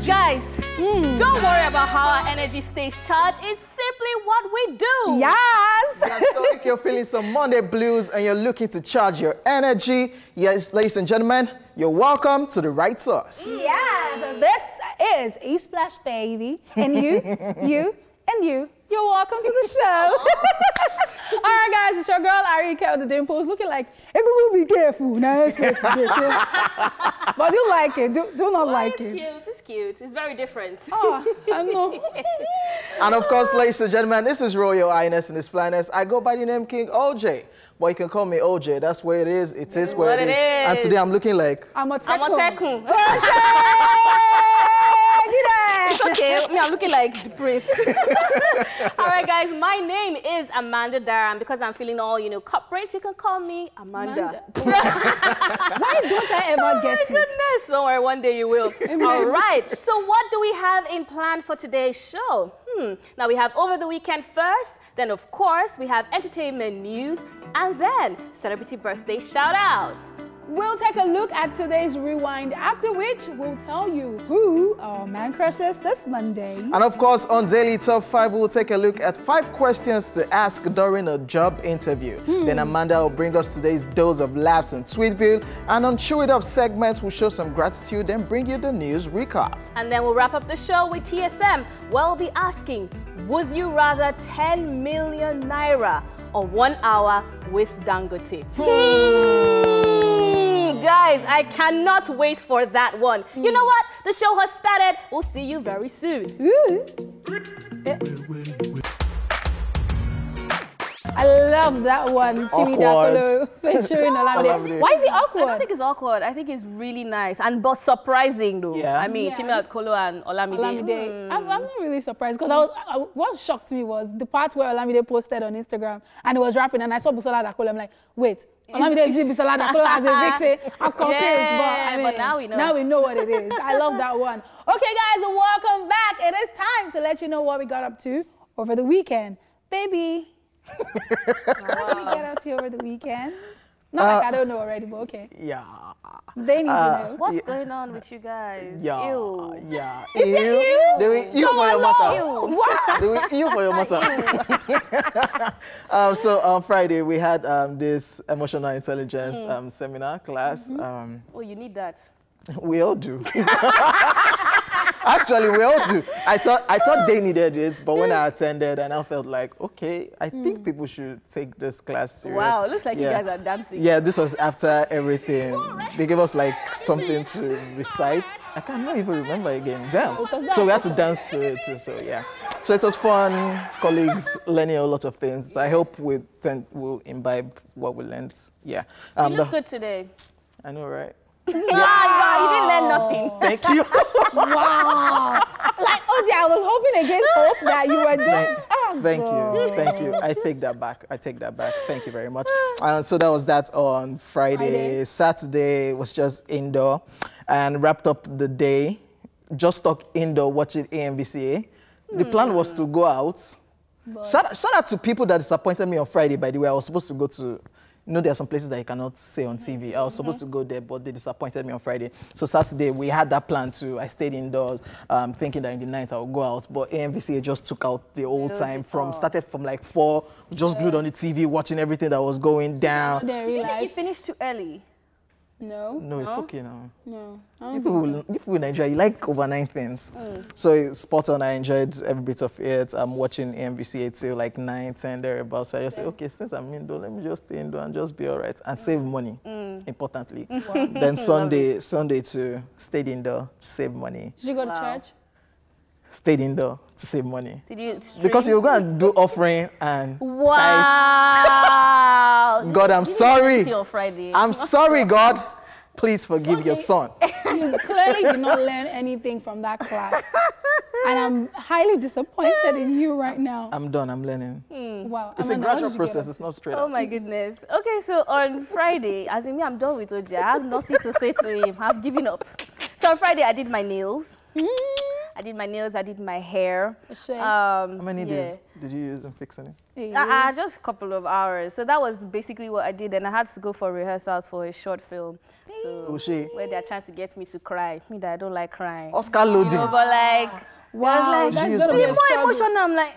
Guys, don't worry about how our energy stays charged. It's simply what we do. Yes. Yeah, so if you're feeling some Monday blues and you're looking to charge your energy, yes, ladies and gentlemen, you're welcome to the right source. Yes. This is E Splash Baby. And you, and you. You're welcome to the show. All right, guys, it's your girl, Arika with the dimples, looking like, everyone be careful. Now, it's but do like it. Do not like it. It's cute. It's very different. Oh, I know. And of course, ladies and gentlemen, this is Royal Highness and His Flyness. I go by the name King OJ. But you can call me OJ. That's where it is. It is where it is. And today I'm looking like... I'm a teku. It's okay. I'm looking like the priest. All right, guys. My name is Amanda Dara, and because I'm feeling all, corporate, you can call me Amanda. Why don't I ever get it? Goodness. Don't worry. One day you will. All right. So what do we have in plan for today's show? Now we have Over the Weekend first. Then, of course, we have entertainment news. And then celebrity birthday shout-outs. We'll take a look at today's rewind, after which we'll tell you who our man crushes this Monday. And of course, on Daily Top 5, we'll take a look at 5 questions to ask during a job interview. Then Amanda will bring us today's dose of laughs and Tweetville. And on Chew It Up segments, we'll show some gratitude and bring you the news recap. And then we'll wrap up the show with TSM. We'll be asking, would you rather 10 million naira or 1 hour with Dangote? Guys, I cannot wait for that one. You know what? The show has started. We'll see you very soon. I love that one. Timmy Dakolo featuring Olamide. Why is it awkward? I don't think it's awkward. I think it's really nice and but surprising though. Yeah. I mean, Timmy Dakolo and Olamide. I'm not really surprised because what shocked me was the part where Olamide posted on Instagram and he was rapping and I saw Busola Dakolo. I'm like, wait, Olamide is Busola Dakolo as a vixen. I'm confused, but now we know. Now we know what it is. I love that one. Okay, guys, welcome back. It is time to let you know what we got up to over the weekend, baby. What did we get up to over the weekend? Not like I don't know already, but okay. Yeah. They need to know. What's going on with you guys? Yeah. Ew. Yeah. Is it you? They will you for your matter. What? They will you for your matter. So on Friday, we had this emotional intelligence seminar class. Oh, you need that. We all do. Actually, we all do. I thought they needed it, but when I attended, and I felt like, okay, I think people should take this class serious. Wow, it looks like you guys are dancing. Yeah, this was after everything. They gave us like something to recite. I can't even remember again. Damn. So we had to dance to it too. So yeah. So it was fun. Colleagues learning a lot of things. I hope we'll imbibe what we learned. Yeah. You look good today. I know, right? Wow, you didn't learn nothing. Thank you. Wow. Like, OJ, I was hoping against hope that you were doing. Thank you. I take that back. Thank you very much. So that was that on Friday. Saturday was just indoor and wrapped up the day. Just stuck indoor watching AMVCA. The plan was to go out. Shout out to people that disappointed me on Friday, by the way. I was supposed to go to... there are some places that you cannot say on TV. I was supposed to go there, but they disappointed me on Friday. So Saturday, we had that plan too. I stayed indoors, thinking that in the night I would go out. But AMVCA just took out the whole time. Started from like 4, just glued on the TV, watching everything that was going down. Do you think you finished too early? No. No, it's okay now. No. You people in Nigeria, you like overnight things. So spot on, I enjoyed every bit of it. I'm watching AMVCA till like 9, 10 thereabouts. So I just say, okay, since I'm indoor, let me just stay indoor and just be all right and save money, importantly. Then Sunday to stayed indoor to save money. Did you go to church? Stayed indoor to save money. Did you stream? Because you were going to do offering and wow. God, I'm sorry. Friday. I'm sorry, God. Please forgive your son. You clearly did not learn anything from that class. And I'm highly disappointed in you right now. I'm done. I'm learning. Wow. It's a gradual process. It's not straight up. Oh, my goodness. Okay, so on Friday, as in me, I'm done with OJ. I have nothing to say to him. I've given up. So on Friday, I did my nails. I did my nails. I did my hair. How many days did you use in fixing it? Just a couple of hours. So that was basically what I did. And I had to go for rehearsals for a short film. So where they're trying to get me to cry. Me that I don't like crying. Oscar loading. You know, but like, wow, that's gonna be more emotional. I'm like,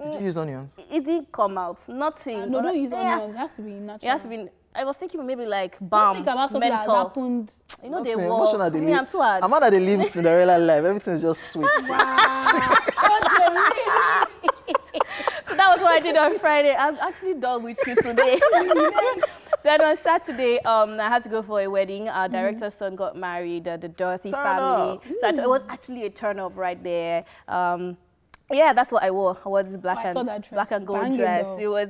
did you use onions? It didn't come out. Nothing. No, don't use onions. It has to be natural. It has to be. I was thinking maybe like balm, think about something that has happened. You know, they walk. I'm too hard. I'm not that they live Cinderella life. Everything's just sweet. So that was what I did on Friday. I'm actually done with you today. Then on Saturday, I had to go for a wedding. Our director's son got married, the Dorothy family. So it was actually a turn up right there. Yeah, that's what I wore. I wore this black and gold dress.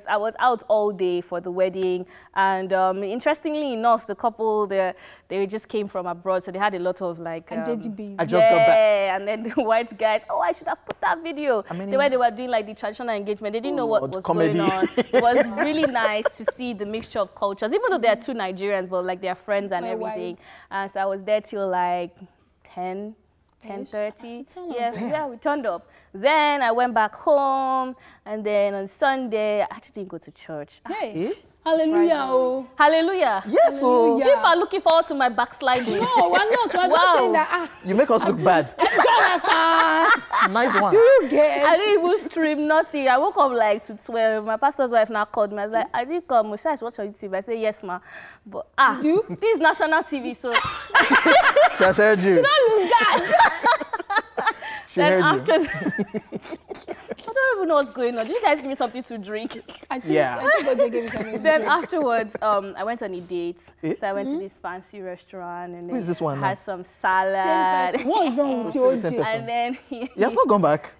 I was out all day for the wedding, and interestingly enough, the couple they just came from abroad, so they had a lot of like. And JGBs. I just got back. And then the white guys. Oh, I should have put that video. The way they were doing like the traditional engagement, they didn't know what was going on. It was really nice to see the mixture of cultures, even though they are two Nigerians, but like they're friends and everything. And so I was there till like 10:30. Yeah, we turned up. Then I went back home, and then on Sunday, I actually didn't go to church. Hey, hallelujah! Oh. Hallelujah! Yes, so people are looking forward to my backsliding. No, we're not. We're just saying that. You make us look bad. Nice one. Do you get? I didn't even stream nothing. I woke up like to 12. My pastor's wife now called me. I was like, I didn't come. She said, watch on YouTube. I said, yes, ma. But this is national TV, so. She has heard you. She don't lose that. She heard you. I don't even know what's going on. Did you guys give me something to drink? I think they gave me something to Then drink. afterwards, I went on a date. So I went to this fancy restaurant and Who is this one had some salad. What's wrong with you, OJ? And then he has not gone back.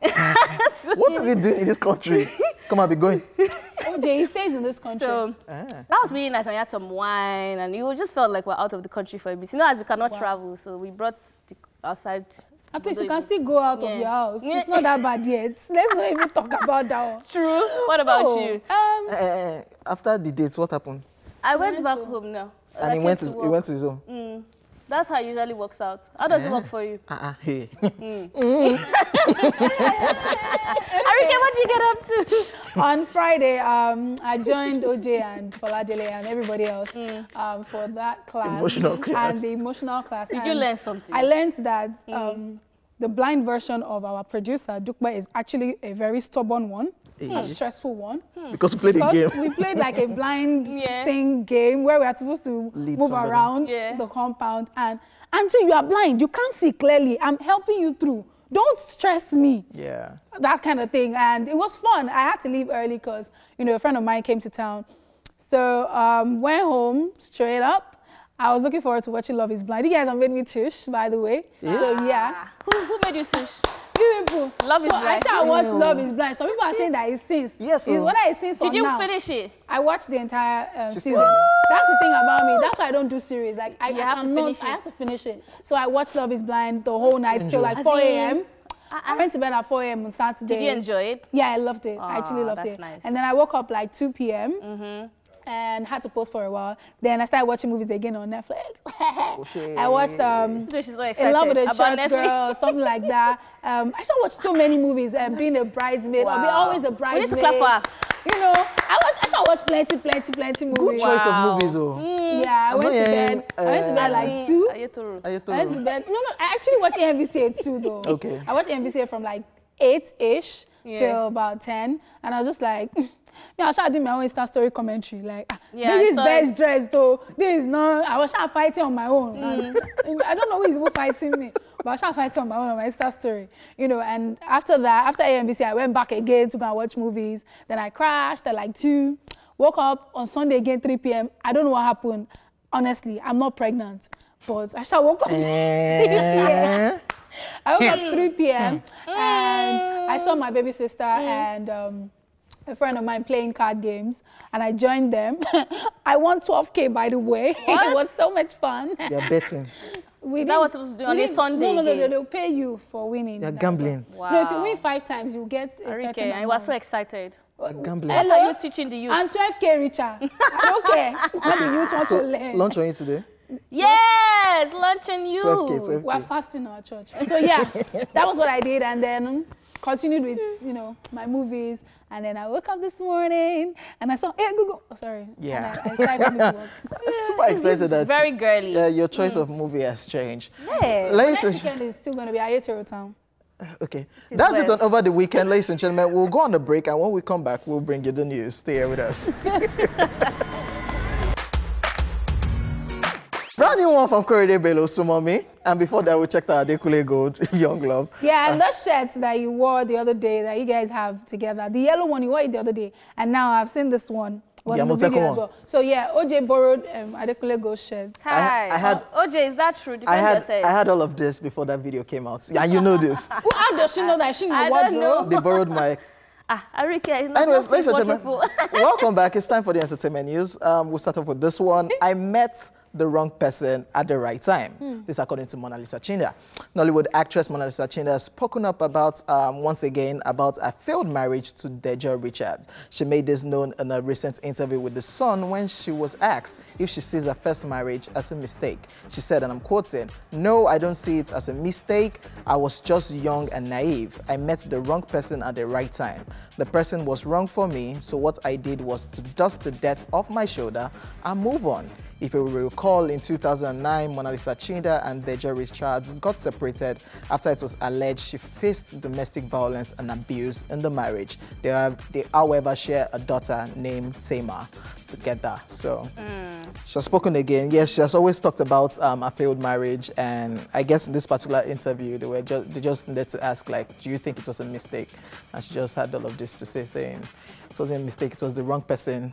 What is he doing in this country? Come on, be going. OJ, he stays in this country. So that was really nice. And we had some wine, and it just felt like we're out of the country for a bit. You know, as we cannot travel, so we brought the outside. At least you can still go out of your house. It's not that bad yet. Let's not even talk about that one. True. What about you? After the dates, what happened? I went back home now. And he went to his own? That's how it usually works out. How does it work for you? Hey. Arike, what did you get up to? On Friday, I joined OJ and Foladele and everybody else for that class. Emotional class. And the emotional class. Did you learn something? I learned that the blind version of our producer, Dukba, is actually a very stubborn one. A stressful one. Because we played a game. We played like a blind thing game where we are supposed to move around the compound. And until you are blind, you can't see clearly. I'm helping you through. Don't stress me. Yeah. That kind of thing. And it was fun. I had to leave early because, you know, a friend of mine came to town. So went home straight up. I was looking forward to watching Love is Blind. You guys have made me tush, by the way. So yeah. Who made you tush? You people. Love is Blind. I shall watch Love is Blind. Some people are saying that it's since. Yes. It's whether it's since or now. Did you finish it? I watched the entire season. That's the thing about me. That's why I don't do series. Like I have to finish it. So I watched Love is Blind the whole night till like 4 a.m. I went to bed at 4 a.m. on Saturday. Did you enjoy it? Yeah, I loved it. I actually loved it. Nice. And then I woke up like 2 p.m. And had to post for a while. Then I started watching movies again on Netflix. I watched In Love with a Church Girl, something like that. I should watch so many movies. Being a bridesmaid, I'll be always a bridesmaid. We need to clap for her. You know, I shall watch plenty movies. Good choice of movies, though. Yeah, I went to bed. I went to bed like 2. I went to bed. No, I actually watched NVC at 2 though. Okay. I watched NVC from like 8-ish till about 10, and I was just like. I was trying to do my own Insta story commentary, like, this is best dressed, though. This is not. I was trying fighting on my own. And I don't know who is even fighting me, but I was trying fighting on my own on my Insta story, you know. And after that, after AMVC, I went back again to go and watch movies. Then I crashed at like 2. Woke up on Sunday again 3 p.m. I don't know what happened. Honestly, I'm not pregnant, but I shall woke up. I woke up 3 p.m. and I saw my baby sister and. A friend of mine playing card games, and I joined them. I won 12K, by the way. It was so much fun. You're betting. That was supposed to be on a Sunday. No, they'll pay you for winning. You're gambling. Wow. No, if you win 5 times, you get a certain amount. I was so excited. Gambling. What are you teaching the youth? I'm 12K richer. I don't care. What the youth want to learn. Lunch on you today? Yes, lunch and you. 12K. We're fasting in our church. So yeah, that was what I did, and then continued with, you know, my movies. And then I woke up this morning and I saw, hey, Google. Oh, sorry. Yeah. And I started to work. I'm super excited that very girly. your choice of movie has changed. Yeah. Next weekend is still going to be Ayetoro Town. Okay. That's it on Over the Weekend, ladies and gentlemen. We'll go on a break, and when we come back, we'll bring you the news. Stay here with us. Brand new one from Korede Bello, Sumomi. And before that, we checked out Adekule Gold, Young Love. Yeah, and those shirts that you wore the other day that you guys have together, the yellow one you wore it the other day, and now I've seen this one. Was in the video as well. So yeah, OJ borrowed Adekule Gold shirt. Hi. I had, OJ, is that true? I had all of this before that video came out. Yeah, you know this. How does she know that she in the wardrobe? They borrowed my... Arika is not. Anyways, ladies and gentlemen, welcome back. It's time for the entertainment news. We'll start off with this one. I met the wrong person at the right time. This according to Mona Lisa Chinda. Nollywood actress Mona Lisa Chinda has spoken up about, once again, about a failed marriage to Deja Richard. She made this known in a recent interview with The Sun when she was asked if she sees her first marriage as a mistake. She said, and I'm quoting, "No, I don't see it as a mistake. I was just young and naive. I met the wrong person at the right time. The person was wrong for me, so what I did was to dust the dirt off my shoulder and move on." If you will recall, in 2009, Mona Lisa Chinda and Deja Richards got separated after it was alleged she faced domestic violence and abuse in the marriage. They however, share a daughter named Tamar together. So she has spoken again. Yes, she has always talked about a failed marriage, and I guess in this particular interview, they just needed to ask, like, do you think it was a mistake? And she just had all of this to say, saying it wasn't a mistake, it was the wrong person.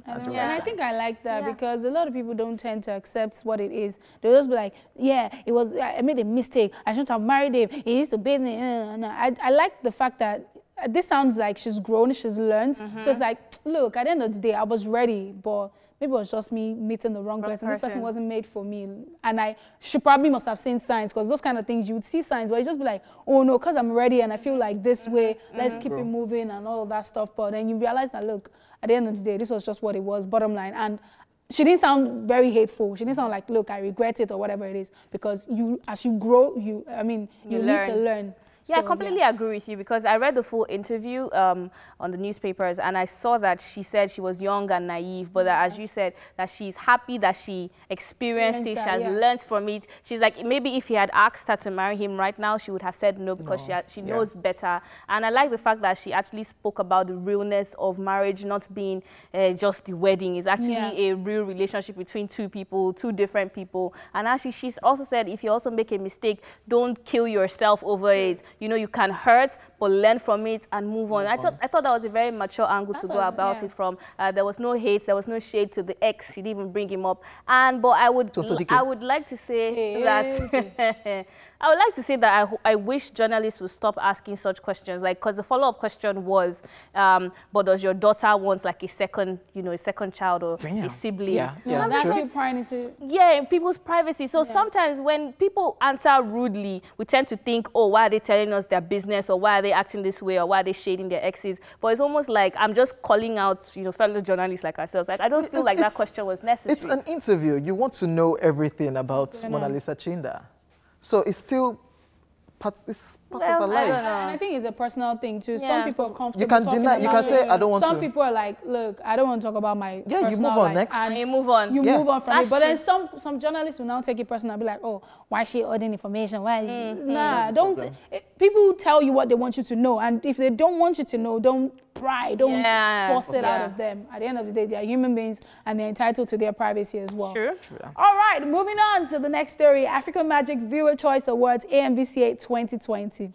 And I think I like that because a lot of people don't tend to accept what it is. They'll just be like, yeah, I made a mistake. I shouldn't have married him. He used to beat me. I like the fact that this sounds like she's grown, she's learned. So it's like, look, at the end of the day, I was ready, but maybe it was just me meeting the wrong person. This person wasn't made for me. And she probably must have seen signs, because those kind of things, you would see signs where you just be like, oh no, because I'm ready and I feel like this way, let's keep it moving and all of that stuff. But then you realize that, look, at the end of the day, this was just what it was, bottom line. And she didn't sound very hateful. She didn't sound like, look, I regret it or whatever it is. Because as you grow, you need to learn. Yeah, so, I completely agree with you, because I read the full interview on the newspapers, and I saw that she said she was young and naive, but that, as you said, that she's happy that she experienced it, she has learned from it. She's like, maybe if he had asked her to marry him right now, she would have said no, because she knows better. And I like the fact that she actually spoke about the realness of marriage not being just the wedding. It's actually a real relationship between two people, two different people. And actually, she's also said, if you also make a mistake, don't kill yourself over it. You know, you can hurt, but learn from it and move on. I thought that was a very mature angle to go about it from. There was no hate, there was no shade to the ex. She didn't even bring him up. But I would like to say that I would like to say that I wish journalists would stop asking such questions, like, because the follow-up question was, but does your daughter want like a second child or a sibling? That's your privacy. Yeah, people's privacy. So sometimes when people answer rudely, we tend to think, oh, why are they telling us their business, or why are they acting this way, or why are they shading their exes? But it's almost like I'm just calling out, fellow journalists like ourselves. Like, I don't feel like that question was necessary. It's an interview. You want to know everything about Mona Lisa Chinda. So it's still part of her life. And I think it's a personal thing too. Some people are comfortable. You can deny. You can say, I don't want to. Some people are like, look, I don't want to talk about my personal you move on life. next. And you move on. You move on from it. But then some journalists will now take it personal and be like, oh, why is she holding information? Why is nah, don't. People tell you what they want you to know, and if they don't want you to know, don't pry. Don't force it out of them. At the end of the day, they are human beings and they're entitled to their privacy as well. True. All right, moving on to the next story. African Magic Viewer Choice Awards AMVCA 2020.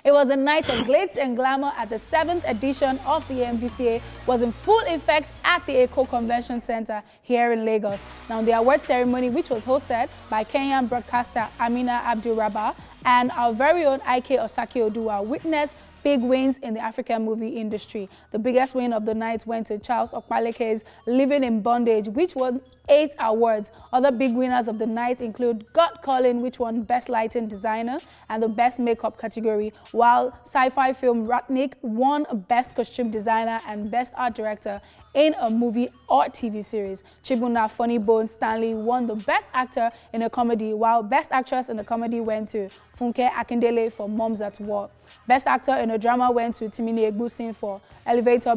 It was a night of glitz and glamour at the 7th edition of the AMVCA was in full effect at the Eko Convention Center here in Lagos. Now, the award ceremony, which was hosted by Kenyan broadcaster Amina Abdurrabah and our very own Ike Osaki Oduwa, witnessed big wins in the African movie industry. The biggest win of the night went to Charles Okpaleke's Living in Bondage, which won 8 awards. Other big winners of the night include God Calling, which won Best Lighting Designer and the Best Makeup category, while sci-fi film Ratnik won Best Costume Designer and Best Art Director in a movie or TV series. Chibuna Funny Bone Stanley won the Best Actor in a Comedy, while Best Actress in a Comedy went to Funke Akindele for Moms at War. Best Actor in a Drama went to Timini Egbusin for Elevator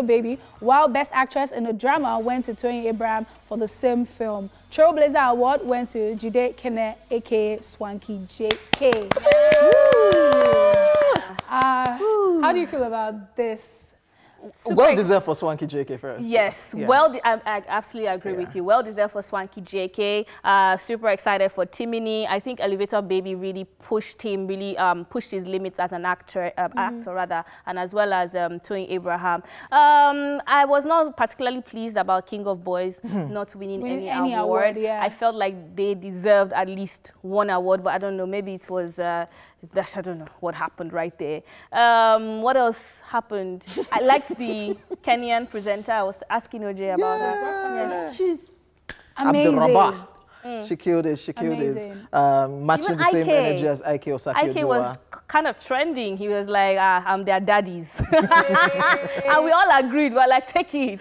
Baby, while Best Actress in a Drama went to Toyin Abraham for the same film. Trailblazer Award went to Jide Kene, aka Swanky JK. How do you feel about this? Well deserved for Swanky JK first. Yes, yeah. I absolutely agree with you. Well deserved for Swanky JK. Super excited for Timini. I think Elevator Baby really pushed him, pushed his limits as an actor, and as well as Toyin Abraham. I was not particularly pleased about King of Boys not winning any award. Yeah. I felt like they deserved at least one award, but I don't know, maybe it was, I don't know what happened right there. What else happened? I liked the Kenyan presenter. I was asking OJ about her. Yeah. She's amazing. She killed it. She killed Amazing. it. Matching Even the same Ike. energy as Ike Osaki Ike was kind of trending. He was like, I'm their daddies. And we all agreed. We're like, take it.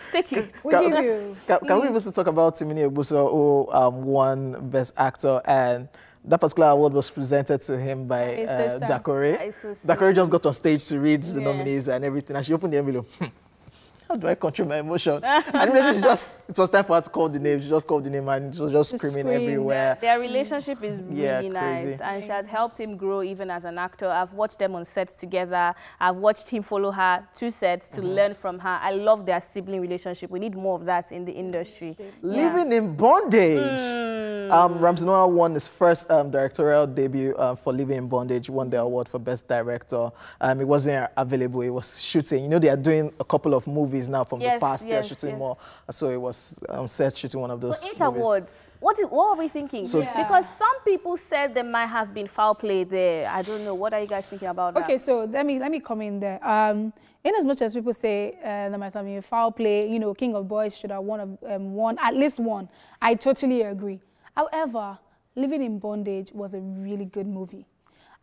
We give you. Can we also talk about Timini Egbuson, who won Best Actor, and that particular award was presented to him by Dakore. Dakore just got on stage to read the nominees and everything, and she opened the envelope. How do I control my emotion? And it was time for her to call the name. She just called the name and she was just screaming everywhere. Their relationship is really nice, crazy. and she has helped him grow even as an actor. I've watched them on sets together. I've watched him follow her to sets to learn from her. I love their sibling relationship. We need more of that in the industry. Living in Bondage. Ramsey Noah won his first directorial debut for Living in Bondage, won the award for Best Director. It wasn't available. It was shooting. You know, they are doing a couple of movies now from the past. They're shooting more. So it was on set shooting one of those movies. Awards. What are we thinking? Because some people said there might have been foul play there. I don't know. What are you guys thinking about that? Okay, so let me come in there. In as much as people say there might have been foul play, you know, King of Boys should have won at least one. I totally agree. However, Living in Bondage was a really good movie.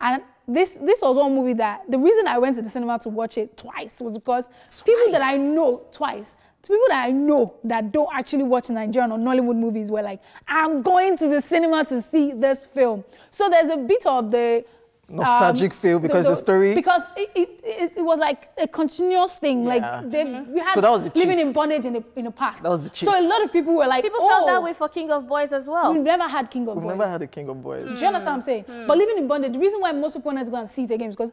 And this was one movie that, the reason I went to the cinema to watch it twice was because people that I know people that I know that don't actually watch Nigerian or Nollywood movies were like, I'm going to the cinema to see this film. So there's a bit of the nostalgic feel because the story. Because it was like a continuous thing. Like we had so that was the Living in Bondage in the past. That was the cheat. So a lot of people were like, people felt that way for King of Boys as well. We've never had King of Boys. We've never had a King of Boys. Do you understand what I'm saying? But Living in Bondage, the reason why most people are going to see it again is because,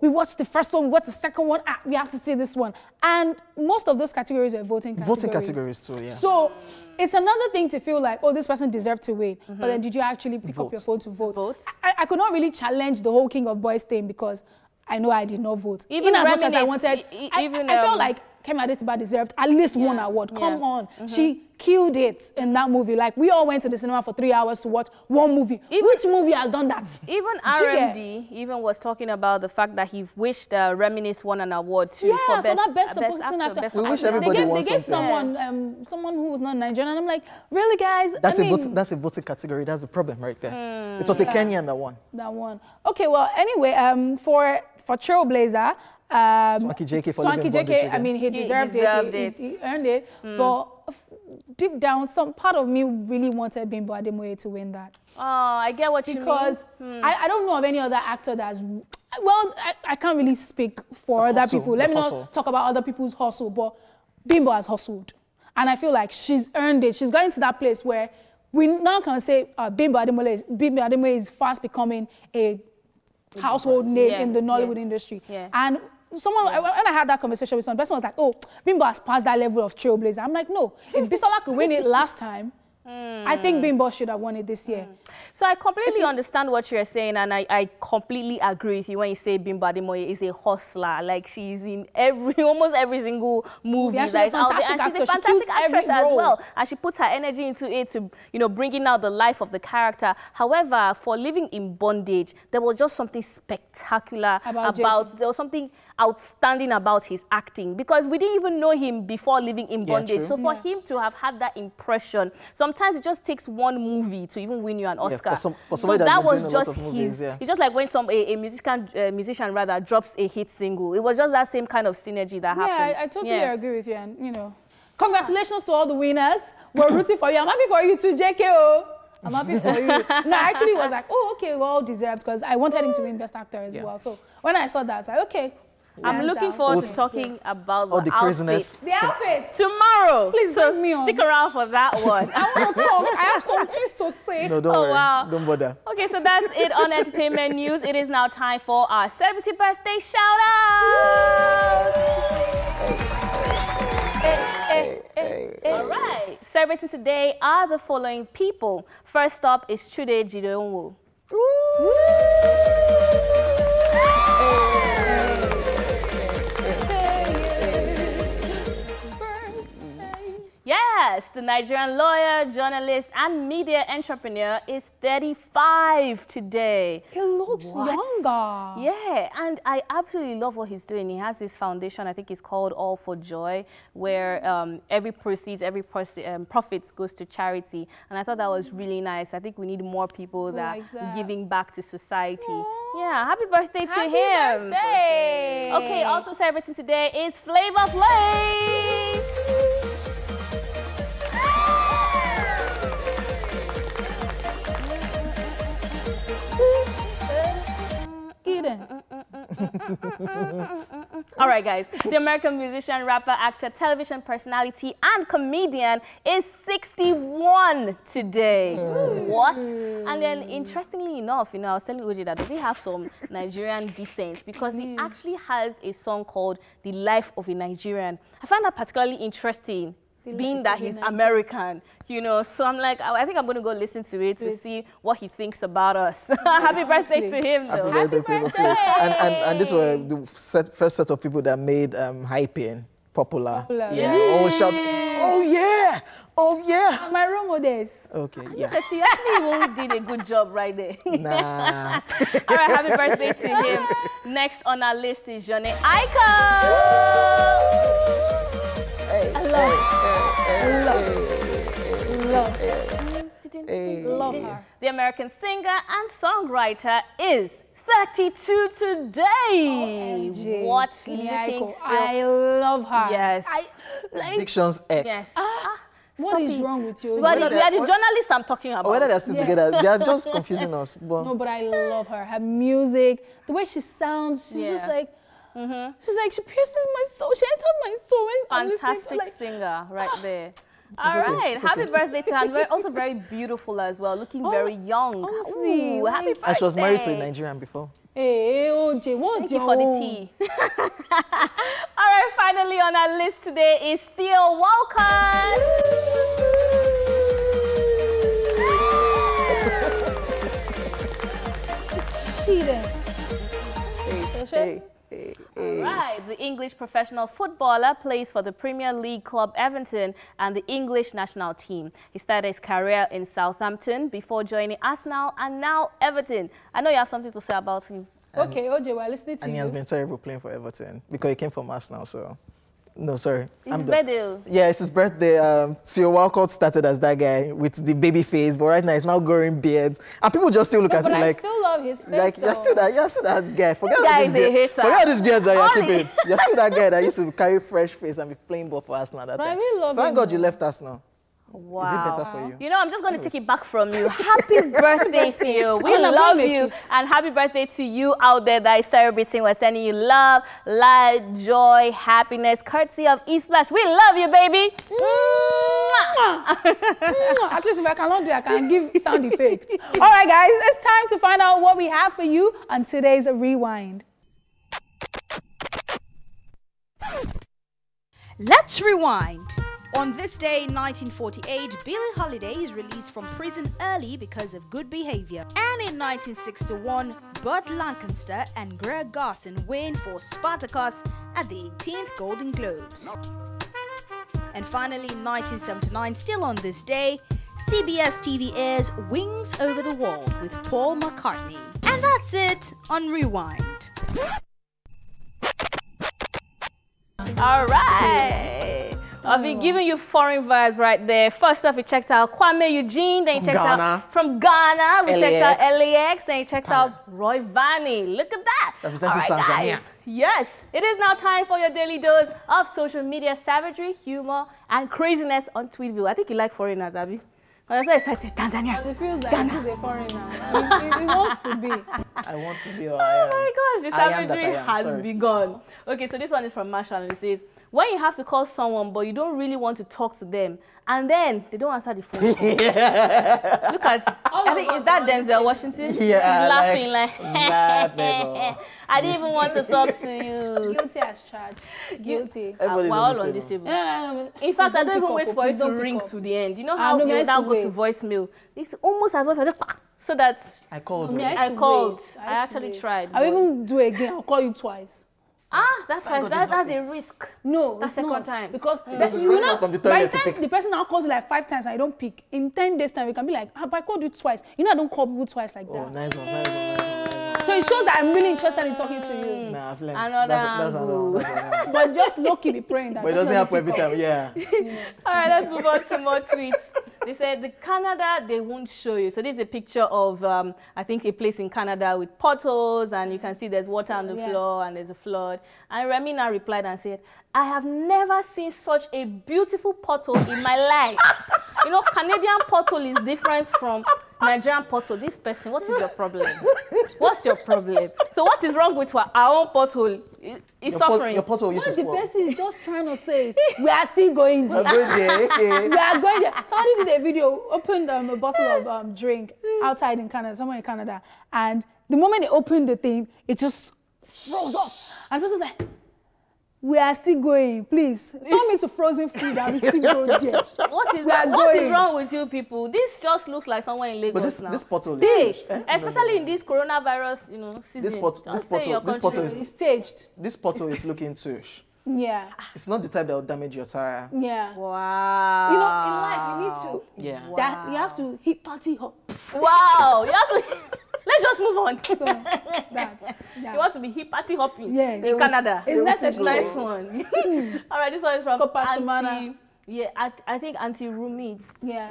we watched the first one, we watched the second one, we have to see this one. And most of those categories were voting categories. Voting categories too, yeah. So it's another thing to feel like, this person deserved to win. But then did you actually pick up your phone to vote? I could not really challenge the whole King of Boys thing because I know I did not vote. Even as much as I wanted, I felt like Kemi Adetiba deserved at least one award. Come on. She killed it in that movie. Like, we all went to the cinema for 3 hours to watch one movie. Which movie has done that? Even RMD even was talking about the fact that he wished Reminisce won an award too for best supporting actor. We wish everybody won something. They gave someone who was not Nigerian, and I'm like, really, guys? That's a voting category. That's the problem right there. It was a Kenyan that won. That won. Okay, well, anyway, for Trailblazer, Swanky JK for Living in Bondage again. I mean, he deserved it. He earned it. But deep down, some part of me really wanted Bimbo Ademoye to win that. Oh, I get what you mean. Because I don't know of any other actor that's... Well, I can't really speak for other people. Let me not talk about other people's hustle, but Bimbo has hustled. And I feel like she's earned it. She's gotten to that place where we now can say Bimbo Ademoye is fast becoming a household name in the Nollywood industry. And when I had that conversation with someone, the person was like, Bimbo has passed that level of Trailblazer. I'm like, no, if Bisola could win it last time, I think Bimbo should have won it this year. So I completely understand what you're saying, and I completely agree with you when you say Bimbo Ademoye is a hustler. Like, she's in almost every single movie that is out there, and she's a fantastic actress as well. And she puts her energy into it to, bringing out the life of the character. However, for Living in Bondage, there was just something spectacular there was something outstanding about his acting, because we didn't even know him before Living in Bondage. So for him to have had that impression, sometimes sometimes it just takes one movie to even win you an Oscar. Yeah, for somebody that's been doing a lot of movies, it's just like when a musician rather drops a hit single. It was just that same kind of synergy that happened. Yeah, I totally agree with you, and you know, congratulations to all the winners. We're rooting for you. I'm happy for you too, JKO. I'm happy for you. No, I actually was like, oh, okay, well deserved, because I wanted him to win Best Actor as well. So when I saw that, I was like, okay. I'm looking forward to talking about the craziness. The outfits. Tomorrow. Please bring me on. Stick around for that one. I want to talk. I have some things to say. No, don't worry. Wow. Don't bother. Okay, so that's it on entertainment news. It is now time for our celebrity birthday shout-out. All right. Celebrating today are the following people. First up is Chude Jideonwo. Yes, the Nigerian lawyer, journalist, and media entrepreneur is 35 today. He looks younger. Yeah, and I absolutely love what he's doing. He has this foundation, I think it's called All for Joy, where every proceeds, profits goes to charity. And I thought that was really nice. I think we need more people that are giving back to society. Aww. Yeah, happy birthday to him. Happy birthday. Okay, also celebrating today is Flavor Flav. All right, guys. The American musician, rapper, actor, television personality, and comedian is 61 today. What? And then, interestingly enough, you know, I was telling Oji that he have some Nigerian descent because he actually has a song called "The Life of a Nigerian." I find that particularly interesting, being that he's American, you know. So I'm like, I think I'm going to go listen to it to see what he thinks about us. Happy birthday to him, though. Happy birthday. And these were the first set of people that made hyping popular. Yeah, all shouts, oh yeah, oh yeah. My role models. Okay, yeah. She actually did a good job right there. Nah. All right, happy birthday to him. Next on our list is Johnny Aiko. I love her. The American singer and songwriter is 32 today. OMG. What looking still. I love her. Yes. Addictions X. Yes. What is wrong with you? But they are the journalist I'm talking about. Whether they're still together, they are just confusing us. But no, but I love her. Her music, the way she sounds, she's just like, she's like, she pierces my soul. She entered my soul. Fantastic singer right there. All right, happy birthday to her. And also very beautiful as well, looking very young. Honestly, ooh, happy birthday. and she was married to a Nigerian before. Hey, OJ, what's your for the tea? All right, finally on our list today is Theo Walcott. Right, the English professional footballer plays for the Premier League club Everton and the English national team. He started his career in Southampton before joining Arsenal and now Everton. I know you have something to say about him. Okay, OJ, we're listening to you. And he has been terrible playing for Everton because he came from Arsenal, so... No, sorry. It's his birthday. Yeah, it's his birthday. Theo Walcott started as that guy with the baby face, but right now he's now growing beards. And people just still look at him like... But I still love his face, like, you're still that guy. Forget all these beards that you're keeping. You're still that guy that used to carry fresh face and be playing ball for Arsenal at that time. I really love Thank God you left Arsenal. Wow. Is it better for you? You know, I'm just going to take it back from you. Happy birthday to you. We love you. And happy birthday to you out there that is celebrating. We're sending you love, light, joy, happiness, courtesy of eSplash. We love you, baby. At least if I cannot do it, I can give sound effects. All right, guys, it's time to find out what we have for you on today's Rewind. Let's rewind. On this day in 1948, Billie Holiday is released from prison early because of good behavior. And in 1961, Burt Lancaster and Greg Garson win for Spartacus at the 18th Golden Globes. And finally, in 1979, still on this day, CBS TV airs Wings Over the World with Paul McCartney. And that's it on Rewind. All right. I'll be giving you foreign vibes right there. First up, we checked out Kwame Eugene. Then you checked out from Ghana. We checked out LAX. Then you checked out Roy Vani. Look at that. Representing Tanzania. Guys. Yes, it is now time for your daily dose of social media savagery, humor, and craziness on Tweetville. I think you like foreigners, Abby. When I say excited, Tanzania. Because it feels like he's a foreigner. He wants to be. I want to be. Oh my gosh, the savagery has begun. Okay, so this one is from Marshall, and it says, when you have to call someone, but you don't really want to talk to them, and then they don't answer the phone. Look at, I think, is that Denzel Washington? Yeah, he's laughing like I didn't even want to talk to you. Guilty as charged. Guilty. We're all on this table. In fact, I don't even wait for it to ring to the end. You know how you now go to voicemail? It's almost as if I just... So that's... I called. I called. I actually tried. I'll even do it again. I'll call you twice. That's a risk. No, that's second time. Because you know, by the time the person now calls you like 5 times and I don't pick, in 10 days time, we can be like, but I called you twice. You know, I don't call people twice like that. Oh, nice one. So it shows that I'm really interested in talking to you. Nah, I've learned. That's But just low-key be praying that. But it doesn't happen every time, yeah. All right, let's move on to more tweets. They said the Canada, they won't show you. So this is a picture of, I think, a place in Canada with potholes, and you can see there's water on the floor and there's a flood. And Remy now replied and said, I have never seen such a beautiful pothole in my life. You know, Canadian pothole is different from Nigerian pothole. This person, what is your problem? What's your problem? So what is wrong with our own pothole? It's suffering. Your pothole used to the person is just trying to say, we are still going there. We are going there. Somebody did a video, opened a bottle of drink outside in Canada, somewhere in Canada, and the moment they opened the thing, it just froze up. And the person's like, we are still going, please. Turn me to frozen food and we still go there. What is wrong with you people? This just looks like someone in Lagos now. But this bottle is especially in this coronavirus, you know, season. This bottle is staged. This bottle is looking tush. Yeah. It's not the type that will damage your tire. Yeah. Wow. You know, in life you need to. Yeah. Wow. That you have to hit party hop. Wow. You have to. Let's just move on. So, you want to be hip party hopping in Canada. It's necessary. Nice one. All right, this one is from Auntie. Yeah, I think Auntie Rumi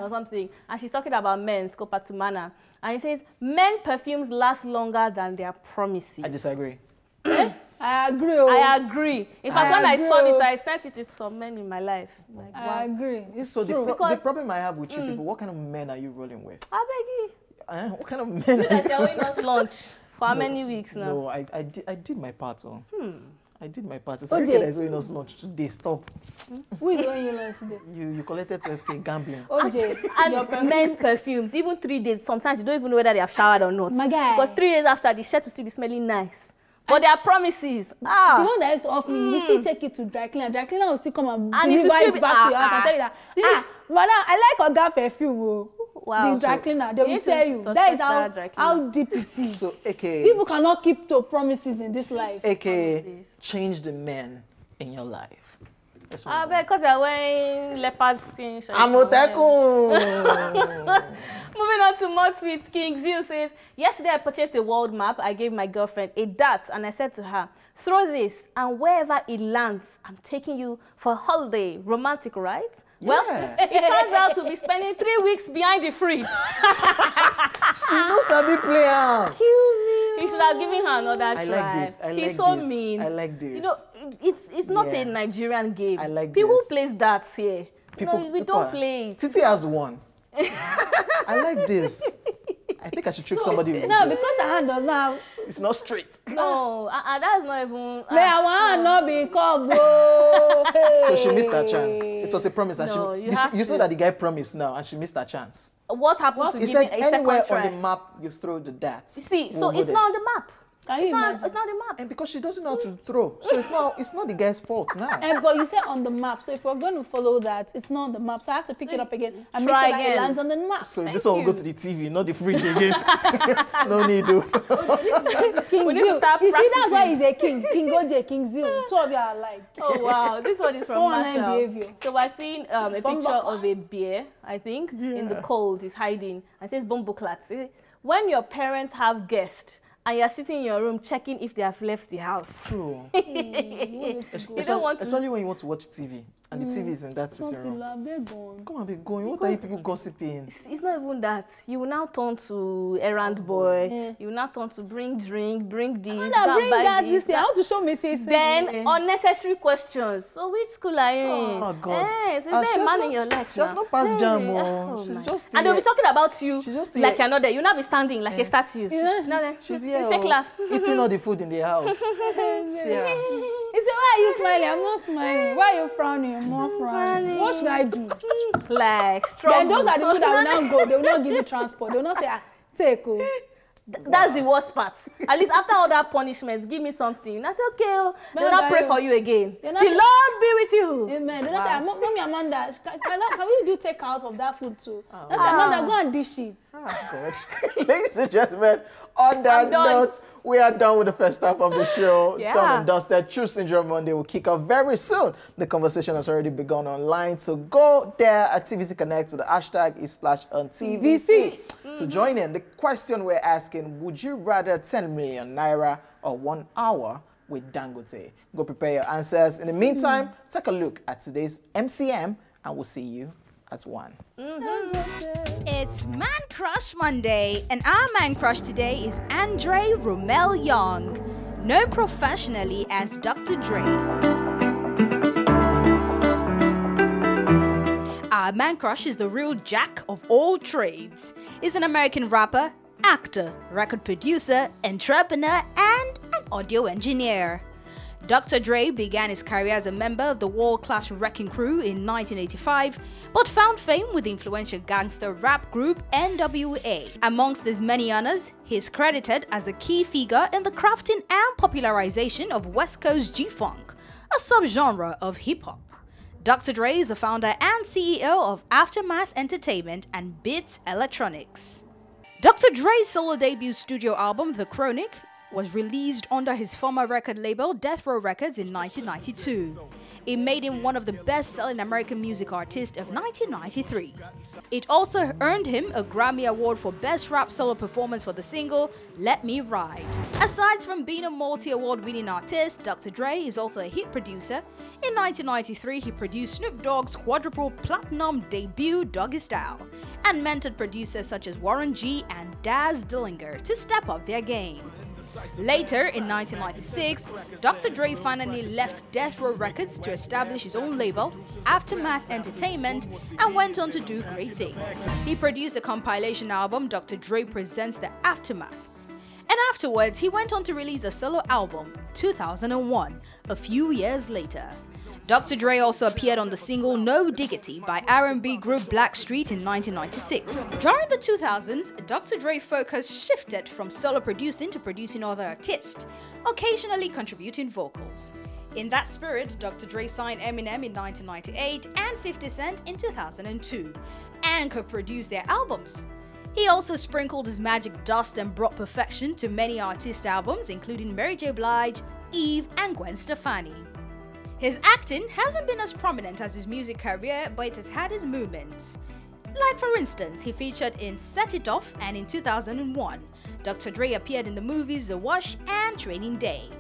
or something. And she's talking about men, Skopatumana. And he says, men perfumes last longer than their promises. I disagree. I agree. I agree. In fact, when I saw this, I sent it to some men in my life. Like, wow. I agree. It's so true. the problem I have with you people, what kind of men are you rolling with? I beg you. What kind of men? You're owing us lunch for how many weeks now? No, I did my part. I did my part. It's okay that is owing us lunch today. Stop. Who is owing you lunch today? You collected 12K gambling. OJ. And men's perfumes, even 3 days, sometimes you don't even know whether they have showered or not. My guy. Because 3 days after, the shirt will still be smelling nice. But their promises. The one that used to offer me, we still take it to dry cleaner. Dry cleaner will still come and deliver it back to your house and tell you that, madam, I like Oga perfume. Wow. The dry cleaner, they will tell you. That is how deep it is. So, people cannot keep to promises in this life. Change the men in your life. I bet because they're wearing leopard skin shirts. Moving on to more tweets, King Zil says, yesterday I purchased a world map. I gave my girlfriend a dart and I said to her, throw this and wherever it lands, I'm taking you for a holiday. Romantic, right? Yeah. Well, it turns out to be spending 3 weeks behind the fridge. She knows how to play out. He should have given her another try. I like this. He's so mean. I like this. You know, it's not a Nigerian game. I like people this. plays darts here. We don't play it. Titi has won. I like this. I think I should trick somebody with this. No, because her hand does not have... It's not straight. No, that's not even... May I want not be called, So she missed her chance. It was a promise. And No, you saw that the guy promised now and she missed her chance. What happened to He giving said a second anywhere try? on the map you throw the darts. You see, so it's not on the map. Can you imagine? It's not the map. And because she doesn't know how to throw, so it's not the guy's fault now. But you said on the map, so if we're going to follow that, it's not on the map. So I have to pick it up again and make try sure that it again. lands on the map. So this one will go to the TV, not the fridge again. No need to. King We need to Zil. start You see, that's why practicing. he's a king. King Oje, King Zil. 2 of you are alike. Oh wow, this one is from 419 Marshall. behavior. So we're seeing a picture of a bear, I think, in the cold. It's hiding. And it says Bomboklat. When your parents have guests and you're sitting in your room checking if they have left the house. True. You don't want to. Especially when you want to watch TV and the TV is in that sitting room. They're gone. Come on, be going. What are you people gossiping? It's not even that. You will now turn to errand boy. You will now turn to bring drink, bring this. Bring that this thing. I want to show me say Then unnecessary questions. So which school are you in? Oh God. So is there a man in your life? She has not passed jam. She's just. And they'll be talking about you like you're not there. You'll not be standing like a statue. She's here. Fake laugh. Eating all the food in the house. Yeah. He said, why are you smiling? I'm not smiling. Why are you frowning? I'm not frowning. What should I do? Like, strong. Then those are the people that will not go. They will not give you transport. They will not say, take. That's the worst part. At least after all that punishment, give me something. That's okay. They'll not pray for you again. The Lord be with you. Amen. They'll not say, Mommy Amanda, can we do take out of that food too? They'll say, Amanda, go and dish it. Oh, God. Ladies and gentlemen, on that note, we are done with the first half of the show. Done and dusted. True Syndrome Monday will kick off very soon. The conversation has already begun online, so go there at TVC Connect with the hashtag #IsSplashOnTVC to join in. The question we're asking, would you rather 10 million naira or 1 hour with Dangote? Go prepare your answers. In the meantime, take a look at today's MCM and we'll see you at 1. It's Man Crush Monday, and our Man Crush today is Andre Romel Young, known professionally as Dr. Dre. Our Man Crush is the real jack of all trades. He's an American rapper, actor, record producer, entrepreneur, and an audio engineer. Dr. Dre began his career as a member of the world-class Wrecking Crew in 1985, but found fame with the influential gangster rap group NWA. Amongst his many honors, he is credited as a key figure in the crafting and popularization of West Coast G-Funk, a subgenre of hip-hop. Dr. Dre is the founder and CEO of Aftermath Entertainment and Beats Electronics. Dr. Dre's solo debut studio album, The Chronic, was released under his former record label Death Row Records in 1992. It made him one of the best-selling American music artists of 1993. It also earned him a Grammy Award for Best Rap Solo Performance for the single Let Me Ride. Aside from being a multi-award winning artist, Dr. Dre is also a hit producer. In 1993, he produced Snoop Dogg's quadruple platinum debut Doggy Style and mentored producers such as Warren G and Daz Dillinger to step up their game. Later, in 1996, Dr. Dre finally left Death Row Records to establish his own label, Aftermath Entertainment, and went on to do great things. He produced the compilation album Dr. Dre Presents The Aftermath. And afterwards, he went on to release a solo album, 2001, a few years later. Dr. Dre also appeared on the single No Diggity by R&B group Blackstreet in 1996. During the 2000s, Dr. Dre's focus shifted from solo producing to producing other artists, occasionally contributing vocals. In that spirit, Dr. Dre signed Eminem in 1998 and 50 Cent in 2002, and co-produced their albums. He also sprinkled his magic dust and brought perfection to many artist albums, including Mary J. Blige, Eve, and Gwen Stefani. His acting hasn't been as prominent as his music career, but it has had its moments. Like for instance, he featured in Set It Off, and in 2001, Dr. Dre appeared in the movies The Wash and Training Day.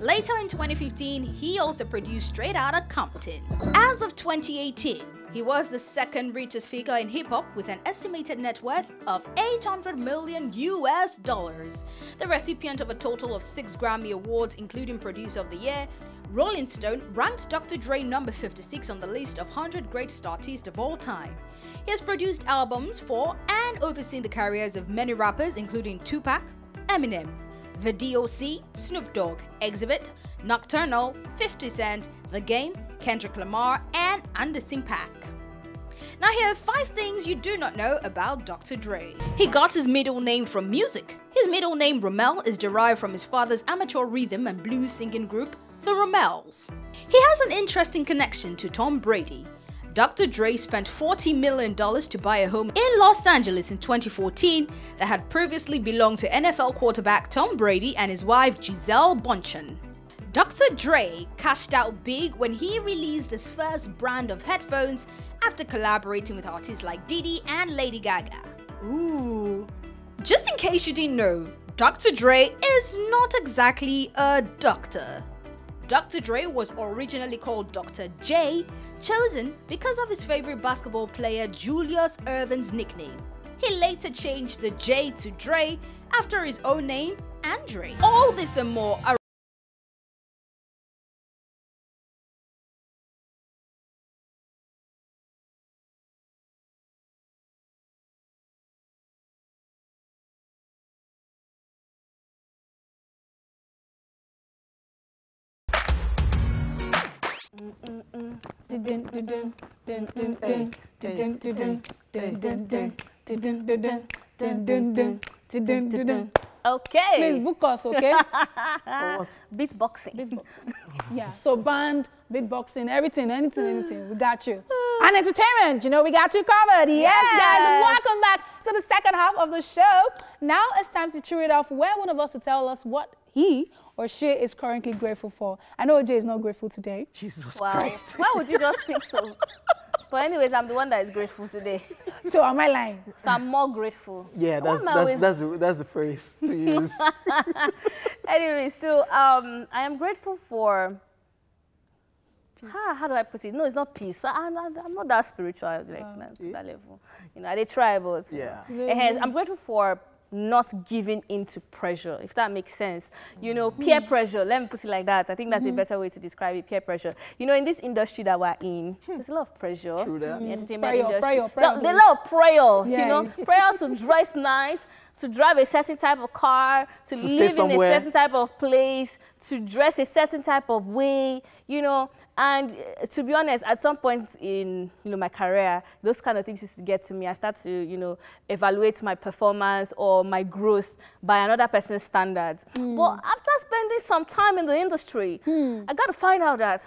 Later in 2015, he also produced Straight Outta Compton. As of 2018, he was the second richest figure in hip-hop with an estimated net worth of $800 million US, the recipient of a total of 6 Grammy Awards including Producer of the Year. Rolling Stone ranked Dr. Dre number 56 on the list of 100 greatest artists of all time. He has produced albums for and overseen the careers of many rappers including Tupac, Eminem, The DOC, Snoop Dogg, Exhibit, Nocturnal, 50 Cent, The Game, Kendrick Lamar, and Anderson .Paak. Now here are 5 things you do not know about Dr. Dre. He got his middle name from music. His middle name Romel is derived from his father's amateur rhythm and blues singing group, the Romels. He has an interesting connection to Tom Brady. Dr. Dre spent $40 million to buy a home in Los Angeles in 2014 that had previously belonged to NFL quarterback Tom Brady and his wife Gisele Bündchen. Dr. Dre cashed out big when he released his first brand of headphones after collaborating with artists like Diddy and Lady Gaga. Ooh. Just in case you didn't know, Dr. Dre is not exactly a doctor. Dr. Dre was originally called Dr. J, chosen because of his favorite basketball player Julius Erving's nickname. He later changed the J to Dre after his own name, Andre. All this and more are Okay. Please book us, okay? For what? Beatboxing. Beatboxing. Yeah. So band, beatboxing, everything, anything. We got you. And entertainment, you know, we got you covered. Yes, guys. Welcome back to the second half of the show. Now it's time to chew it off. Where one of us to tell us what he or she is currently grateful for. I know Jay is not grateful today. Jesus Wow. Christ. Why would you just think so? But anyways, I'm the one that is grateful today. So am I lying? So I'm more grateful. Yeah, that's the phrase to use. Anyway, so I am grateful for. How do I put it? No, it's not peace. I'm not that spiritual like that level. You know, I did try, but Yeah. Hence, I'm grateful for not giving into pressure, if that makes sense. You know, peer pressure, let me put it like that. I think that's a better way to describe it, peer pressure. You know, in this industry that we're in, there's a lot of pressure. True that. In the entertainment industry. Prayer. There's a lot of prayer, Yes. you know. Prayer to dress nice, to drive a certain type of car, to live in a certain type of place, to dress a certain type of way, you know. And to be honest, at some point in my career, those kind of things used to get to me. I start to evaluate my performance or my growth by another person's standards. But after spending some time in the industry, I got to find out that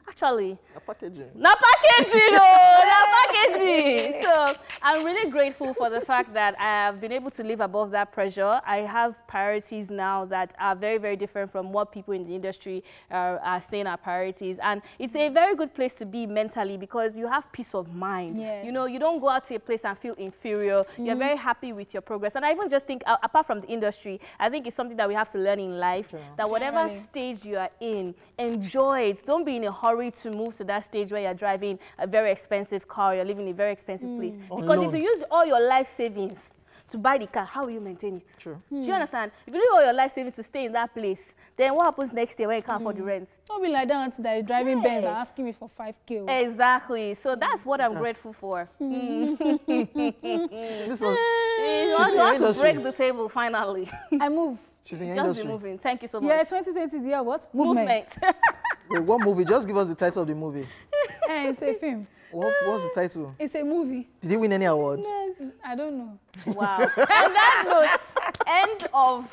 actually, Not packaging. not packaging, not packaging. So I'm really grateful for the fact that I have been able to live above that pressure. I have priorities now that are very, very different from what people in the industry are saying are priorities. And it's a very good place to be mentally because you have peace of mind. Yes. You know, you don't go out to a place and feel inferior. You're very happy with your progress. And I even just think, apart from the industry, I think it's something that we have to learn in life, that whatever stage you are in, enjoy it. Don't be in a hurry to move to that stage where you're driving a very expensive car, you're living in a very expensive place. Because if you use all your life savings to buy the car, how will you maintain it? True. Do you understand? If you use all your life savings to stay in that place, then what happens next year when you can't afford the rent? Don't be like that that is driving Benz and asking me for 5K. Exactly. So that's what I'm grateful for. This is, You she's in want to industry. break the table finally. I move. She's in your Just industry. be moving. Thank you so much. Yeah, 2020 is the year what? Movement. Wait, what movie? Just give us the title of the movie. It's a film. What's the title? It's a movie. Did he win any awards? I don't know. Wow. On that note, end of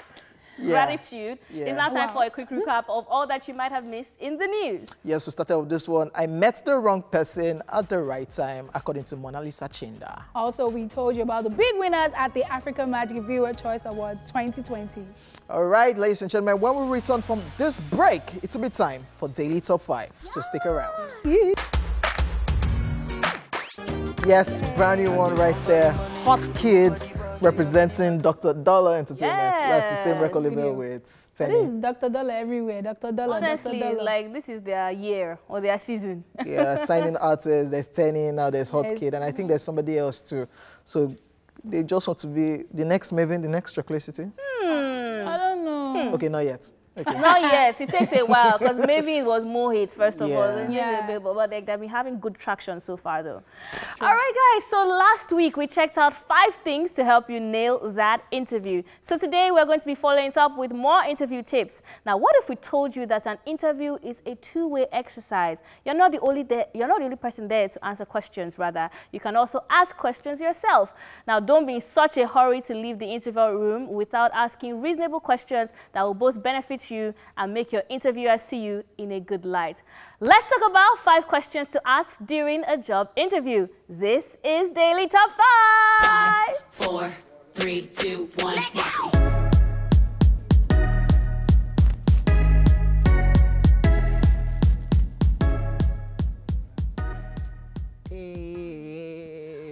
gratitude. It's now time for a quick recap of all that you might have missed in the news. Yes, to start out with this one, I met the wrong person at the right time, according to Mona Lisa Chinda. Also, we told you about the big winners at the Africa Magic Viewer Choice Award 2020. All right, ladies and gentlemen, when we return from this break, it will be time for Daily Top 5, so stick around. Yes, brand new one right there. Hot Kid representing Dr. Dollar Entertainment. That's the same record label with This Tenny. is Dr. Dollar everywhere. Dr. Dollar, Honestly, Dr. it's Dollar. like this is their year or their season. Yeah, signing artists, there's Tenny, now there's Hot Yes. Kid, and I think there's somebody else too. So they just want to be the next Maven, the next Chocolatity. I don't know. Okay, not yet. Okay. Not yet. It takes a while because maybe it was more hits first of all. Yeah. Then Yeah. maybe a bit, but they've been having good traction so far though. All right, guys. So last week we checked out 5 things to help you nail that interview. So today we're going to be following it up with more interview tips. Now, what if we told you that an interview is a two-way exercise? You're not the only person there to answer questions. Rather, you can also ask questions yourself. Now, don't be in such a hurry to leave the interview room without asking reasonable questions that will both benefit you and make your interviewer see you in a good light. Let's talk about 5 questions to ask during a job interview. This is Daily Top 5. 5, 4, 3, 2, 1.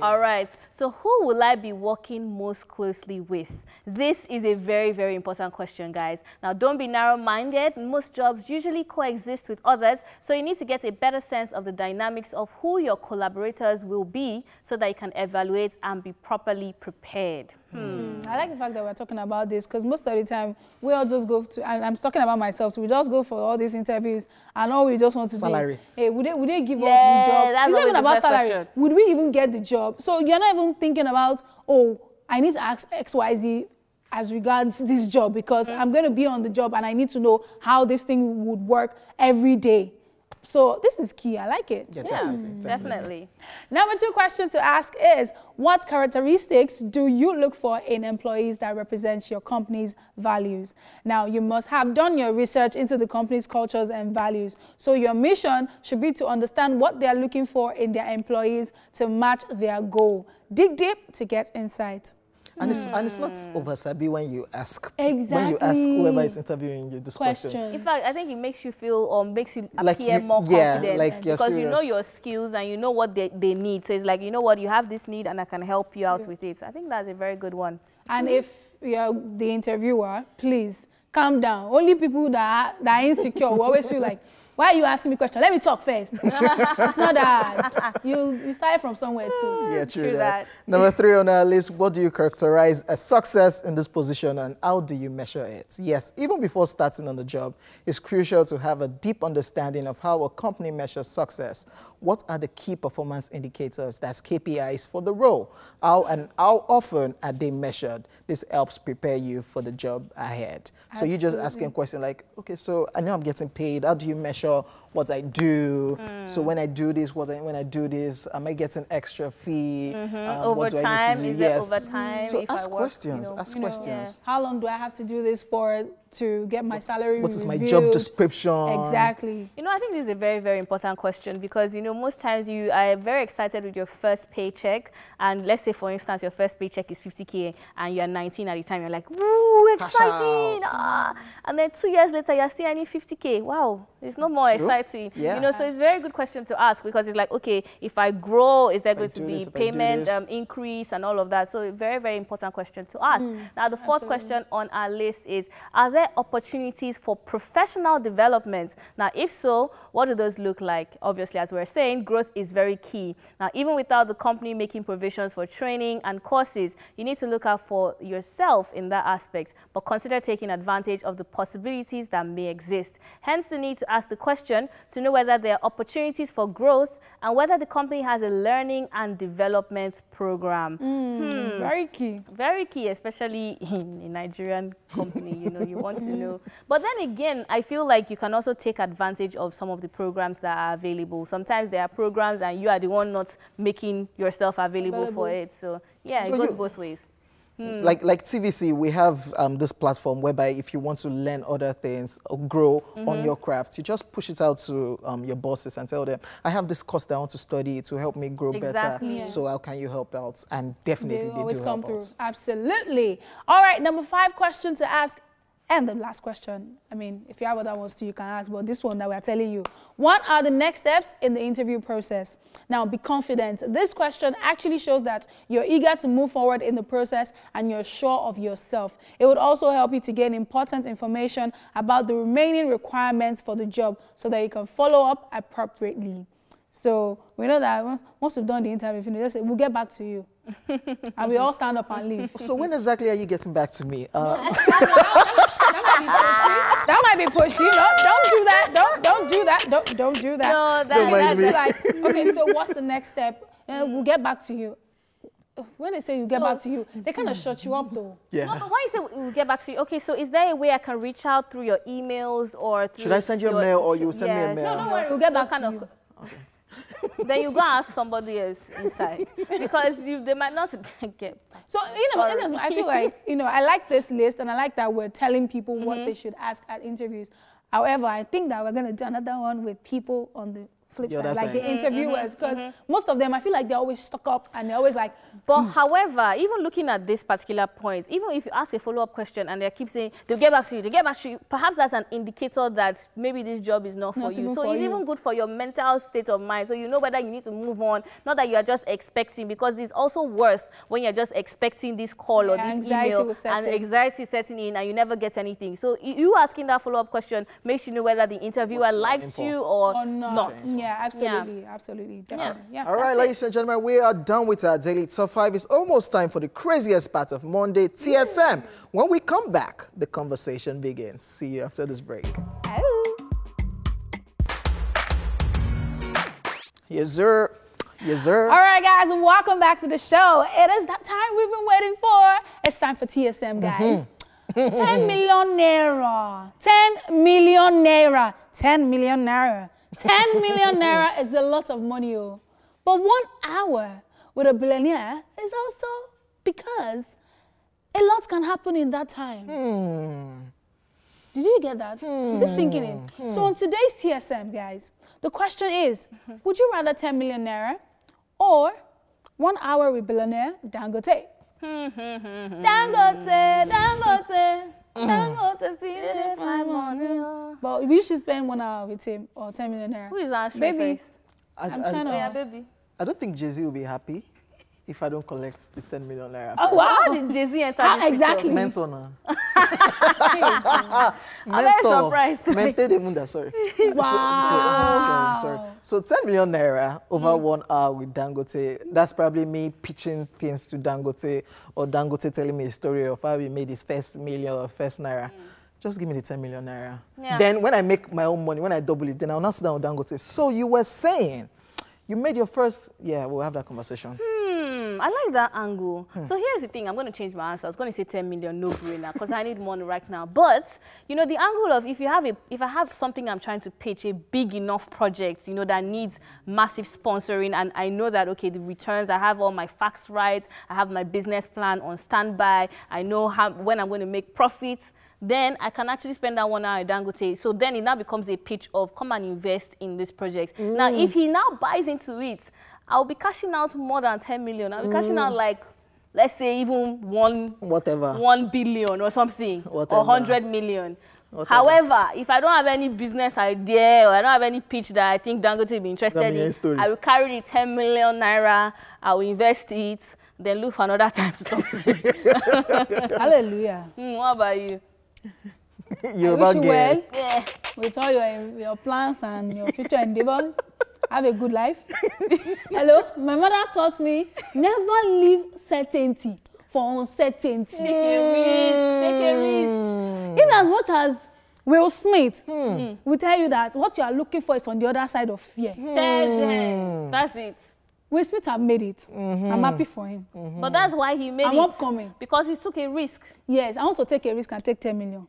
All right. So who will I be working most closely with? This is a very, very important question, guys. Now, don't be narrow-minded. Most jobs usually coexist with others, so you need to get a better sense of the dynamics of who your collaborators will be so that you can evaluate and be properly prepared. I like the fact that we're talking about this because most of the time we all just go to, and I'm talking about myself, so we just go for all these interviews and all we just want to salary. Is, hey, would they give us the job? That's it's not even about salary. Question. Would we even get the job? So you're not even thinking about, oh, I need to ask XYZ as regards this job because I'm going to be on the job and I need to know how this thing would work every day. So this is key. I like it. Yeah, definitely. Number 2 question to ask is, what characteristics do you look for in employees that represent your company's values? Now, you must have done your research into the company's cultures and values. So your mission should be to understand what they are looking for in their employees to match their goal. Dig deep to get insight. And it's not over-sabi when you ask. Exactly. When you ask whoever is interviewing you this question. In fact, I think it makes you feel or makes you appear more confident because you know your skills and you know what they need. So it's like, you know what, you have this need and I can help you out with it. I think that's a very good one. And if you're the interviewer, please calm down. Only people that are insecure will always feel like, why are you asking me questions? Let me talk first. It's not that. You started from somewhere too. Yeah, true that. Number 3 on our list, what do you characterize as success in this position and how do you measure it? Yes, even before starting on the job, it's crucial to have a deep understanding of how a company measures success. What are the key performance indicators, that's KPIs, for the role? How often are they measured? This helps prepare you for the job ahead. So you're just asking a question like, okay, so I know I'm getting paid. How do you measure what I do? So when I do this, when I do this, am I getting extra fee? Overtime, is there overtime? So ask questions, ask questions. Yeah. How long do I have to do this for to get my salary What is reviewed? my job description? Exactly. You know, I think this is a very, very important question because, you know, most times you are very excited with your first paycheck. And let's say, for instance, your first paycheck is 50K and you're 19 at the time. You're like, woo, exciting. And then 2 years later, you're still earning 50K. Wow, it's no more exciting. Yeah. You know, so it's a very good question to ask because it's like, okay, if I grow, is there going to be payment increase and all of that? So a very, very important question to ask. Now, the 4th question on our list is, are there opportunities for professional development? Now, if so, what do those look like? Obviously, as we're saying, growth is very key. Now, even without the company making provisions for training and courses, you need to look out for yourself in that aspect, but consider taking advantage of the possibilities that may exist. Hence, the need to ask the question to know whether there are opportunities for growth and whether the company has a learning and development program. Very key. Very key, especially in a Nigerian company, you know, you want to know. But then again, I feel like you can also take advantage of some of the programs that are available. Sometimes there are programs and you are the one not making yourself available for it. So yeah, it goes both ways. Like TVC, we have this platform whereby if you want to learn other things or grow on your craft, you just push it out to your bosses and tell them, I have this course that I want to study to help me grow better. So how can you help out? And definitely they do help out. Absolutely. All right, number 5 question to ask. And the last question, I mean, if you have other ones too, you can ask, but this one that we're telling you. What are the next steps in the interview process? Now, be confident. This question actually shows that you're eager to move forward in the process and you're sure of yourself. It would also help you to gain important information about the remaining requirements for the job so that you can follow up appropriately. So we know that once we've done the interview, you just say, we'll get back to you. And we all stand up and leave. So when exactly are you getting back to me? That might be pushy. No, don't do that. Don't do that. Don't do that. No, that's like, okay, so what's the next step? We'll get back to you. When they say you get back to you, they kind of shut you up though. Yeah. No, but when you say we'll get back to you, okay, so is there a way I can reach out through your emails or through... Should I send you a mail or you send me a mail? No, don't worry, we'll get back to you. Okay. Then you go ask somebody else inside because they might not get back. So, you know, I feel like, you know, I like this list and I like that we're telling people what they should ask at interviews. However, I think that we're going to do another one with people on the flip side, like the interviewers, because most of them, I feel like they're always stuck up and they're always like. But however, even looking at this particular point, even if you ask a follow-up question and they keep saying, they'll get back to you, they'll get back to you, perhaps that's an indicator that maybe this job is not for you. So it's even good for your mental state of mind. So you know whether you need to move on, not that you are just expecting, because it's also worse when you're just expecting this call or this email and anxiety setting in and you never get anything. So you asking that follow-up question makes you know whether the interviewer likes you or not. Yeah, absolutely, absolutely, definitely. Yeah. All right, ladies and gentlemen, we are done with our daily top 5. It's almost time for the craziest part of Monday, TSM. When we come back, the conversation begins. See you after this break. Yes, sir. Yes, sir. All right, guys, welcome back to the show. It is that time we've been waiting for. It's time for TSM, guys. 10 million naira. 10 million naira. 10 million naira. 10 million naira is a lot of money, oh. But 1 hour with a billionaire is also because a lot can happen in that time. Did you get that? Is it sinking in? So on today's TSM, guys, the question is, would you rather 10 million naira or 1 hour with billionaire Dangote? Dangote, Dangote, Dangote, see if I'm on you. But we should spend 1 hour with him or 10 million naira. Who is answering baby? first? I'm trying to. Baby. I don't think Jay-Z will be happy if I don't collect the 10 million naira. Oh, wow. How did Jay-Z enter this exactly. Mentor now. I'm very surprised. Mente de Munda, sorry. Wow. Sorry. So 10 million naira over 1 hour with Dangote, that's probably me pitching things to Dangote or Dangote telling me a story of how he made his first million or first naira. Just give me the 10 million naira. Yeah. Then when I make my own money, when I double it, then I'll not sit down with Dangote. So you were saying, you made your first, we'll have that conversation. I like that angle. So here's the thing. I'm going to change my answer. I was going to say 10 million, no brainer, because I need money right now. But, you know, the angle of if I have something I'm trying to pitch, a big enough project, you know, that needs massive sponsoring, and I know that, okay, the returns, I have all my facts right, I have my business plan on standby, I know when I'm going to make profits, then I can actually spend that 1 hour at Dangote. So then it now becomes a pitch of come and invest in this project. Now, if he now buys into it, I'll be cashing out more than 10 million. I'll be cashing out like, let's say even 1 billion or something, or 100 million. However, if I don't have any business idea or I don't have any pitch that I think Dangote will be interested in, I will carry the 10 million naira, I will invest it, then look for another time to talk to you. Hallelujah. What about you? I wish you well with all your plans and your future endeavors. Have a good life. Hello, my mother taught me never leave certainty for uncertainty. Take a risk. Take a risk. In as much as Will Smith will tell you that what you are looking for is on the other side of fear. That's it. Will Smith have made it. I'm happy for him. But that's why he made it. I'm upcoming. Because he took a risk. Yes, I want to take a risk and take 10 million.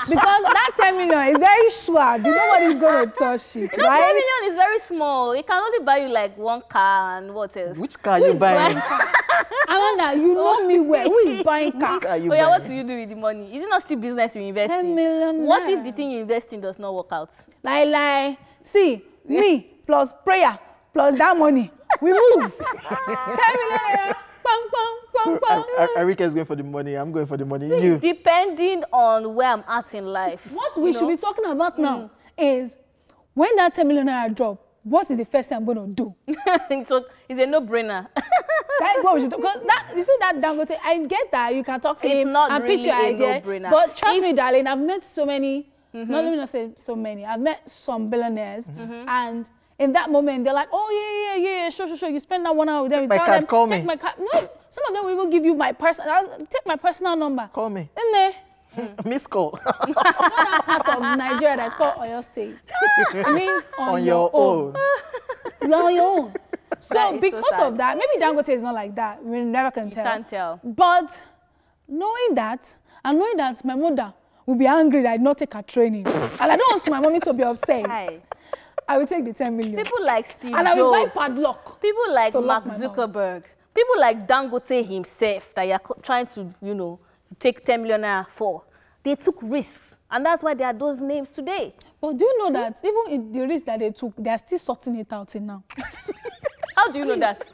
Because that 10 million is very swag. Nobody's going to touch it, right? 10 million is very small. It can only buy you like 1 car and what else? Which car are you buying? Amanda, you know me well. Who is buying car? Which car are you buying? What do you do with the money? Is it not still business you invest in? 10 million. What if the thing you invest in does not work out? See, me plus prayer plus that money, we move. 10 million. So Arika is going for the money. I'm going for the money. You. Depending on where I'm at in life. What we should be talking about now is when that 10 million naira drop, what is the first thing I'm going to do? So it's a no-brainer. That is what we should do. Because you see that Dangote, I get that you can talk to him and pitch your idea. No-brainer. But trust me, darling, I've met so many, let me not say so many, I've met some billionaires and in that moment, they're like, oh, yeah, sure. You spend that 1 hour with them. Take my card, call me. My card. No, some of them will even give you my take my personal number. Call me. In there. Miss call. You know that part of Nigeria that's called Oyo State. It means on your own. You're on your own. So because of that, maybe Dangote is not like that. We never can tell. You can't tell. But knowing that, and knowing that my mother will be angry that I did not take her training, and I don't want my mommy to be upset. Hi. I will take the 10 million. People like Steve Jobs. And I will buy padlock. People like Mark Zuckerberg. People like Dangote himself that you're trying to, take 10 million for. They took risks. And that's why there are those names today. But do you know that even in the risk that they took, they are still sorting it out till now? How do you know that?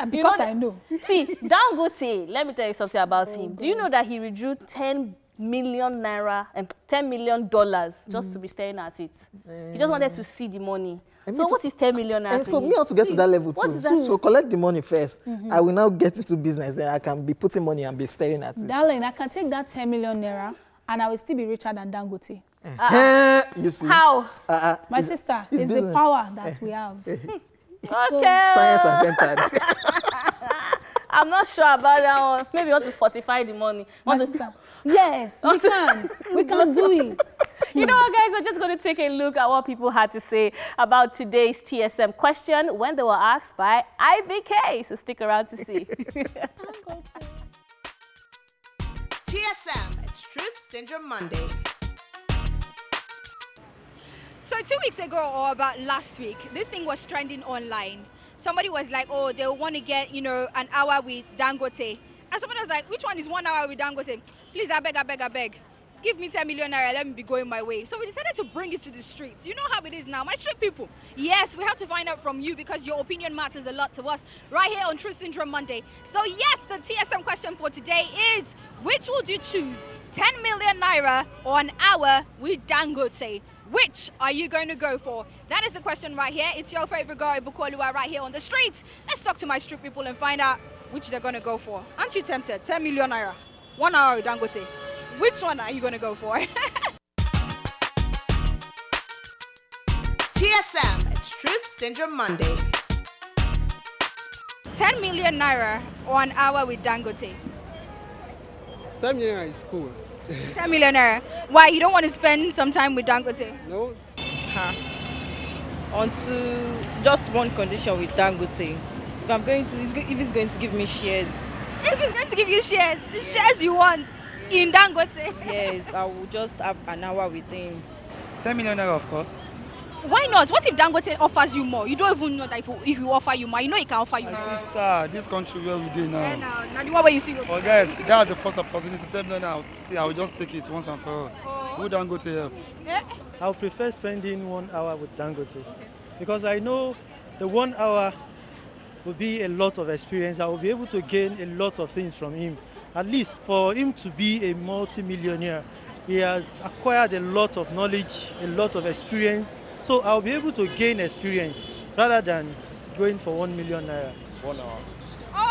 Because I know. See, Dangote, let me tell you something about him. Do you know that he withdrew 10 million naira and $10 million just to be staring at it? He just wanted to see the money. So what is 10 million naira? And so me want to get to that level too. So collect the money first. I will now get into business. Then I can be putting money and be staring at it. Darling, I can take that 10 million naira and I will still be richer than Dangote. You see? How? My sister, it's the power that we have. Okay. Science has entered. I'm not sure about that one. Maybe you want to fortify the money. Yes, we can. We can do it. You know what, guys? We're just going to take a look at what people had to say about today's TSM question when they were asked by IBK. So stick around to see. TSM, it's Truth Syndrome Monday. So 2 weeks ago, or about last week, this thing was trending online. Somebody was like, oh, they want to get, you know, an hour with Dangote. And somebody was like, which one is 1 hour with Dangote? Please, I beg. Give me 10 million naira, let me be going my way. So we decided to bring it to the streets. You know how it is now, my street people. Yes, we have to find out from you because your opinion matters a lot to us right here on Truth Syndrome Monday. So yes, the TSM question for today is, which would you choose? 10 million naira or an hour with Dangote? Which are you going to go for? That is the question right here. It's your favorite girl, Ibukwoluwa, right here on the streets. Let's talk to my street people and find out which they're going to go for. Aren't you tempted? 10 million naira, 1 hour with Dangote. Which one are you going to go for? TSM, it's Truth Syndrome Monday. 10 million naira or an hour with Dangote? 10 million naira is cool. 10 million naira. Why? You don't want to spend some time with Dangote? No. Onto just one condition with Dangote. If I'm going to, if he's going to give me shares. If he's going to give you shares, the shares you want in Dangote. Yes, I will just have an hour with him. 10 million naira, of course. Why not? What if Dangote offers you more? You don't even know that if he offer you more, you know he can offer you more. My sister, this country where we do now. Yeah, now the one where you see. For guys, that was the first opportunity. 10 million naira. See, I will just take it once and for all. Who Dangote help? I would prefer spending 1 hour with Dangote because I know the 1 hour will be a lot of experience. I will be able to gain a lot of things from him. At least for him to be a multi-millionaire, he has acquired a lot of knowledge, a lot of experience. So I'll be able to gain experience rather than going for 1 million naira. 1 hour. Oh,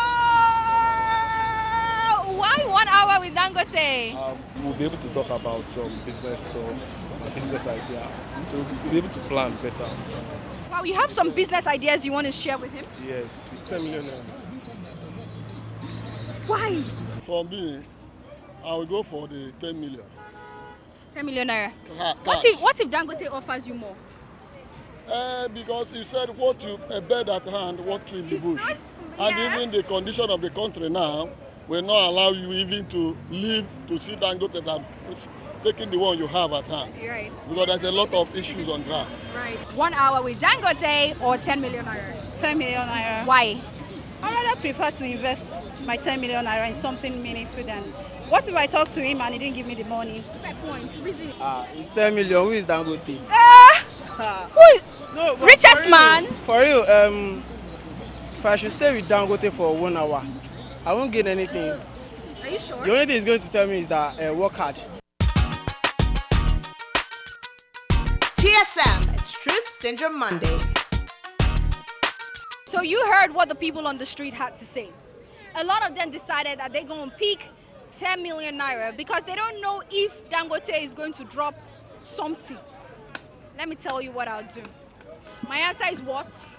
why 1 hour with Dangote? We'll be able to talk about some business stuff, business idea. So we'll be able to plan better. Wow, you have some business ideas you want to share with him? Yes, 10 million. Why? For me, I will go for the 10 million. 10 million naira. What if Dangote offers you more? Because you said what you a bird at hand, what in the bush. And even the condition of the country now will not allow you even to leave to see Dangote than taking the one you have at hand. Right. Because there's a lot of issues on ground. Right. 1 hour with Dangote or 10 million naira? 10 million naira. Why? I rather prefer to invest my 10 million naira in something meaningful than what if I talk to him and he didn't give me the money? Fair point. Reason. It's 10 million. Who is Dangote? Who is richest man? For real, if I should stay with Dangote for 1 hour, I won't gain anything. Are you sure? The only thing he's going to tell me is that work hard. TSM, it's Truth Syndrome Monday. So you heard what the people on the street had to say. A lot of them decided that they're going to pick 10 million naira because they don't know if Dangote is going to drop something. Let me tell you what I'll do. My answer is what?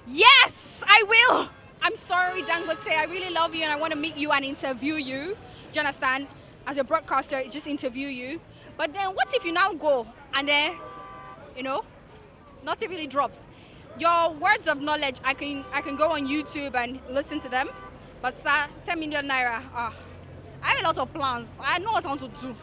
Yes, I will. I'm sorry, Dangote. I really love you and I want to meet you and interview you. Do you understand? As a broadcaster, just interview you. But then what if you now go and then, you know, nothing really drops? Your words of knowledge, I can go on YouTube and listen to them. But sir, 10 million naira, I have a lot of plans. I know what I want to do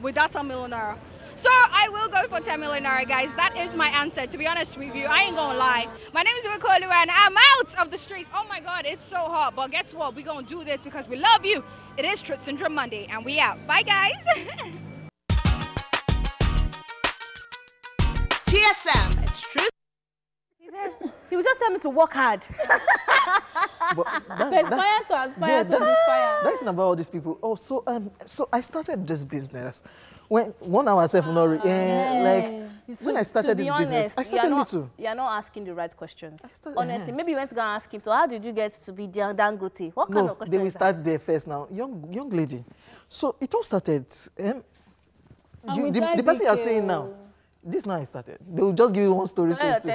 with that 10 million naira. So I will go for 10 million naira, guys. That is my answer. To be honest with you, I ain't gonna lie. My name is Ibukwoluwa and I'm out of the street. Oh my God, it's so hot. But guess what? We're gonna do this because we love you. It is Truth Syndrome Monday and we out. Bye, guys. TSM, it's truth. He was just telling me to work hard. Aspire to aspire to inspire. That's not about all these people. Oh, so I started this business when 1 hour self like when I started this business, I started little. You're not asking the right questions. Honestly, maybe you went to go and ask him. So how did you get to be Dangote? What kind of question? They will start there first now. Young lady. So it all started. The person you are saying now. This now I started. They will just give you one story. If I want to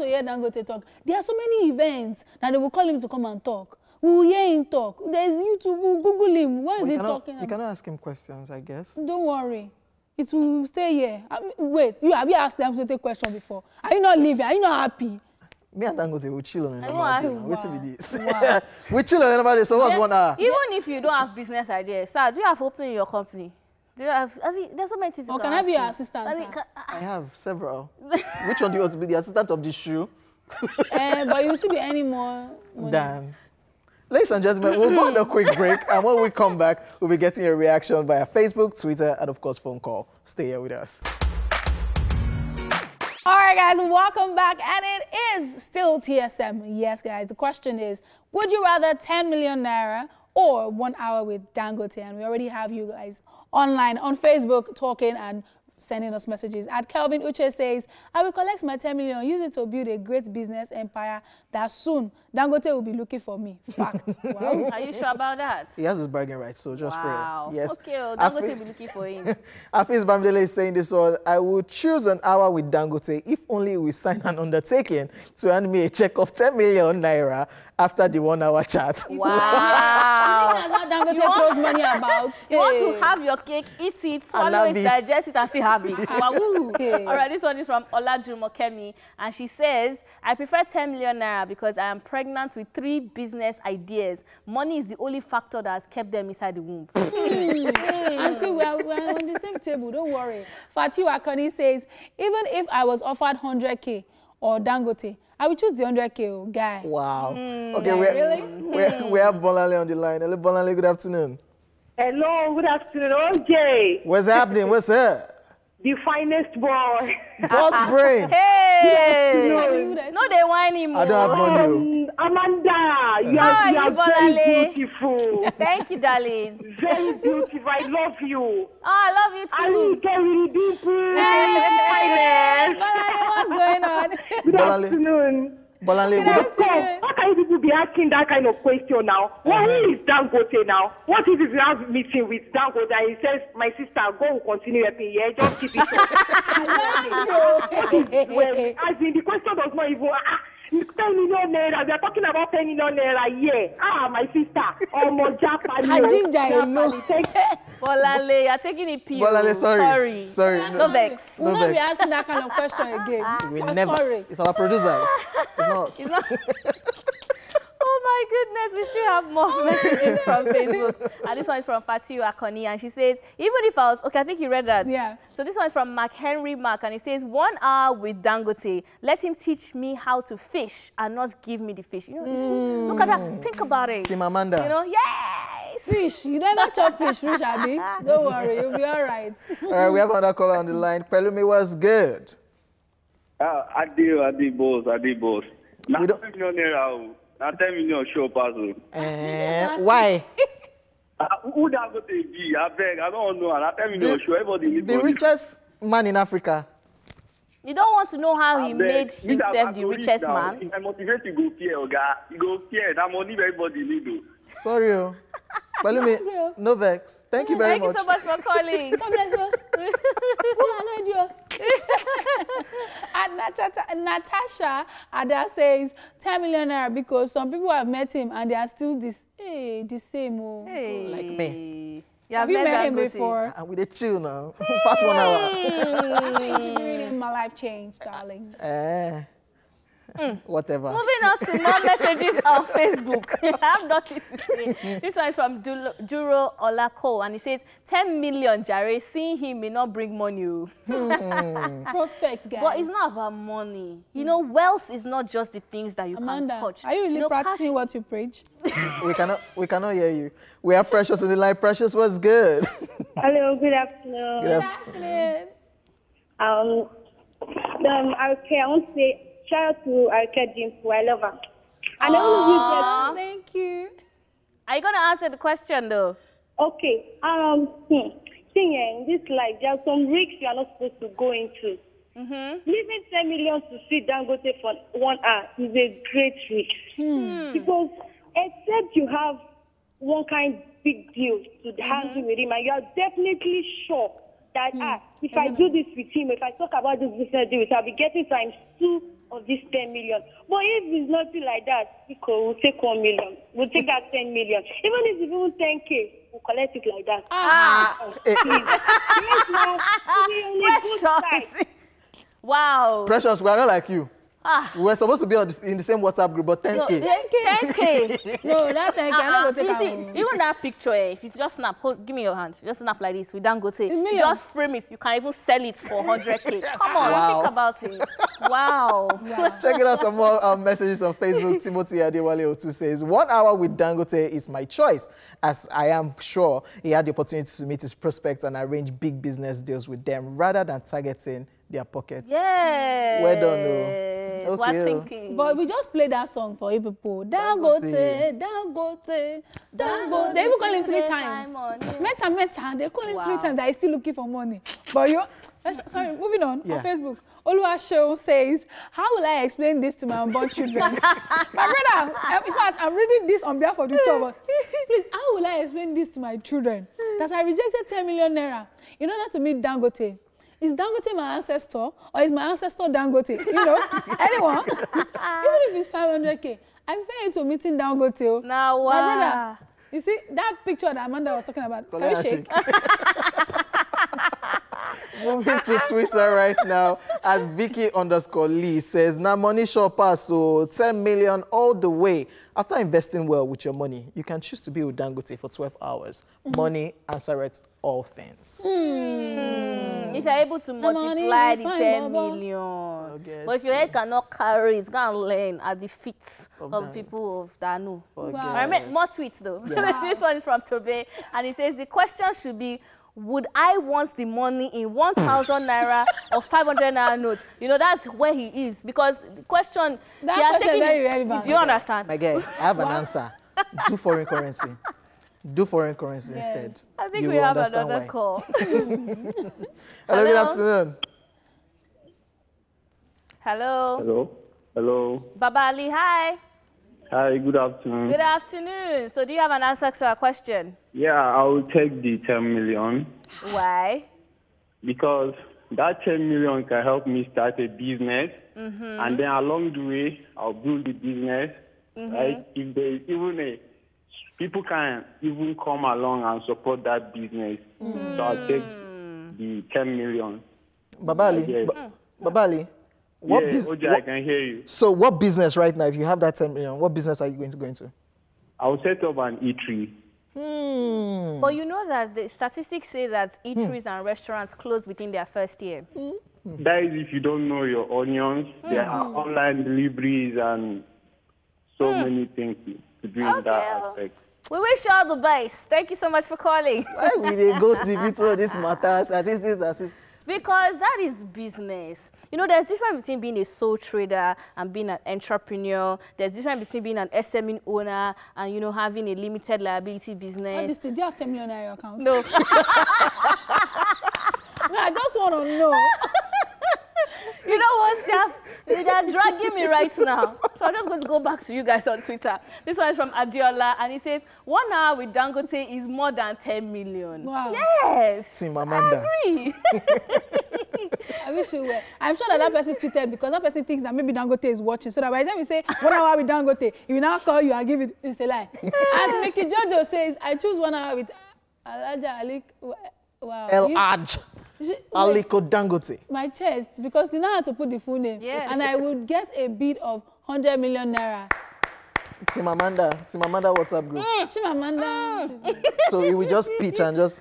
hear Dangote talk, there are so many events that they will call him to come and talk. We will hear him talk. There's YouTube, we'll Google him. What is he talking about? You cannot ask him questions, I guess. Don't worry. It will stay here. Wait, have you asked them to take questions before? Are you not living? Are you not happy? Me and Dangote will chill on another day. Wait till we this. We chill on another day. So what's 1 hour? Even if you don't have business ideas, sir, do you have opening your company? Do you have? There's so many things. Or can I be your assistant? I have several. Which one do you want to be the assistant of the shoe? But you will still be any more money. Damn. Ladies and gentlemen, we'll go on a quick break, and when we come back, we'll be getting a reaction via Facebook, Twitter, and of course, phone call. Stay here with us. All right, guys, welcome back, and it is still TSM. Yes, guys, the question is, would you rather 10 million naira or 1 hour with Dangote? And we already have you guys online on Facebook talking and sending us messages. At Kelvin Uche says, I will collect my 10 million, use it to build a great business empire that soon Dangote will be looking for me. Fact. Wow. Are you sure about that? He has his bargain right, so just pray. Yes. Okay, Dangote will be looking for him. Afis Bamdele is saying this one, I will choose an hour with Dangote if only we sign an undertaking to hand me a check of 10 million naira after the 1 hour chat. Wow. That's how Dangote throws money about. You want to have your cake, eat it, swallow it, digest it, and still have it. Wow. All right, this one is from Olajumo Kemi, and she says, I prefer 10 million naira because I am pregnant with 3 business ideas. Money is the only factor that has kept them inside the womb. Auntie, we are on the same table, don't worry. Fatiu Akoni says, even if I was offered 100K or Dangote, I would choose the 100K guy. Wow. Okay, we have Bolale on the line. Hello, Bolale, good afternoon. Hello, good afternoon, OJ. What's happening? What's up? The finest boy. Boss brain. Hey! No, they whine him. I don't have money. Amanda, you are very beautiful. Thank you, darling. Very beautiful. I love you. Oh, I love you too. I will get really deep. What's going on? Good afternoon. Bolale, how can you people be asking that kind of question now? Who is Dangote now? What if you have a meeting with Dangote and he says, my sister, go continue helping here, just keep it up. As in, the question does not even... 10 million naira. We are talking about 10 million naira a year. My sister. Bolale, you're taking it pure. Bolale, sorry. No vex. We'll not be asking that kind of question again. We never. Sorry. It's our producers. It's not us. Oh my goodness, we still have more messages from Facebook. And this one is from Fatiu Akoni, and she says, even if I was, okay, I think you read that. Yeah. So this one is from Mark Henry Mark, and he says, 1 hour with Dangote. Let him teach me how to fish and not give me the fish. You know, look at that. Think about it. Team Amanda. You know, yes. Fish. You never chop fish, Rich Abi. Don't worry, you'll be all right. All right, we have another caller on the line. Pelumi was good. Adi boss. Now 10 million naira. Now 10 million show puzzle. Why? Who that go to be? I beg, I don't know. Now 10 million show. Everybody needs the richest man in Africa. You don't want to know how he made himself the richest man? If I motivate you go fear, you go fear. That money everybody need. Sorry. Pelumi, no vex. Thank you very much. Thank you so much for calling. God bless you. Who annoyed you? And Natasha Ada says 10 million naira because some people have met him and they are still the same. Like me. Have you met him before? And with a chill now. Past 1 hour. My life changed, darling. Whatever. Moving on to more messages on Facebook. I have nothing to say. This one is from Juro Olako, and he says, 10 million, Jare. Seeing him may not bring money. Prospect, guys. But it's not about money. You know, wealth is not just the things that you can touch. Are you really practicing what you preach? we cannot hear you. We have Precious in the line. Precious, what's good? Hello, good afternoon. Good afternoon. I want to say shout out to Arike Jimpo. I love her. And I want to thank you. Are you gonna answer the question though? Okay. Seeing in this life, there are some risks you are not supposed to go into. Leaving 10 million to see Dangote for 1 hour is a great risk. Because except you have one kind big deal to handle with him, and you are definitely sure that if I do this with him, if I talk about this business deal, I'll be getting ×2 of this 10 million. But if it's nothing like that, we'll take 1 million. We'll take that 10 million. Even if it's even 10K, we'll collect it like that. Precious. Wow. Precious, we are not like you. We were supposed to be in the same WhatsApp group, but 10K. 10K. No, that 10K, I'm not going to take You see, even that picture, if you just snap, give me your hand. Just snap like this with Dangote. Just frame it. You can even sell it for 100K. Come on, think about it. Wow. Check it out, some more messages on Facebook. Timothy Adewale Otu says, 1 hour with Dangote is my choice, as I am sure he had the opportunity to meet his prospects and arrange big business deals with them rather than targeting their pockets. Yeah. Well done, no. Okay. Thinking. But we just played that song for you people. Dangote, Dangote, Dangote. They even call him 3 times. Meta. They call him 3 times that he's still looking for money. But you, sorry, moving on Facebook. Oluwasho says, how will I explain this to my unborn children? My brother, in fact, I'm reading this on behalf of the 2 of us. Please, how will I explain this to my children? That I rejected 10 million naira in order to meet Dangote. Is Dangote my ancestor, or is my ancestor Dangote? You know, anyone? Even if it's 500K, I'm very into meeting Dangote. Now, my brother, you see that picture that Amanda was talking about? Can you shake? Moving to Twitter right now, as Vicky_Lee says, now money shopper, so 10 million all the way. After investing well with your money, you can choose to be with Dangote for 12 hours. Money answereth all things. If you're able to multiply the 10 million. But if your head cannot carry it, go and learn at the feet of people of Danu. I mean, more tweets though. This one is from Tobe, and he says, the question should be, would I want the money in 1,000 naira or 500 naira notes? You know, that's where he is. Because the question... That question is very relevant. You understand? My guy, I have an answer. Do foreign currency. Do foreign currency instead. I think we have another call. Hello, good afternoon. Hello. Hello. Baba Ali, hi. Hi, good afternoon. Good afternoon. So do you have an answer to our question? Yeah, I will take the 10 million. Why? Because that 10 million can help me start a business. And then along the way, I'll build the business. Right? If there is people can even come along and support that business. So I'll take the 10 million. Babali, Babali. I can hear you. So what business right now, if you have that 10 million, what business are you going to go into? I'll set up an eatery. But you know that the statistics say that eateries and restaurants close within their first year. That is if you don't know your onions. There are online deliveries and so many things to do in that aspect. We wish you all the best. Thank you so much for calling. Why will they go deep into all this matters? Because that is business. You know, there's difference between being a sole trader and being an entrepreneur. There's difference between being an SME owner and, you know, having a limited liability business. Do you have 10 million in your account? No. No, I just want to know. You know what? They're dragging me right now. So I'm just going to go back to you guys on Twitter. This one is from Adiola, and he says, 1 hour with Dangote is more than 10 million. Wow. Yes. Team Amanda. I agree. I wish you were. I'm sure that person tweeted because that person thinks that maybe Dangote is watching. So that by the time we say 1 hour with Dangote, he will now call you and give it. It's a lie. As Mickey Jojo says, I choose 1 hour with Alaja Ali. Wow. El-Aj. Aliko Dangote. My chest, because you know how to put the full name. Yeah. And I would get a bid of 100 million naira. Team Amanda WhatsApp group. Team Amanda. So he will just pitch and just...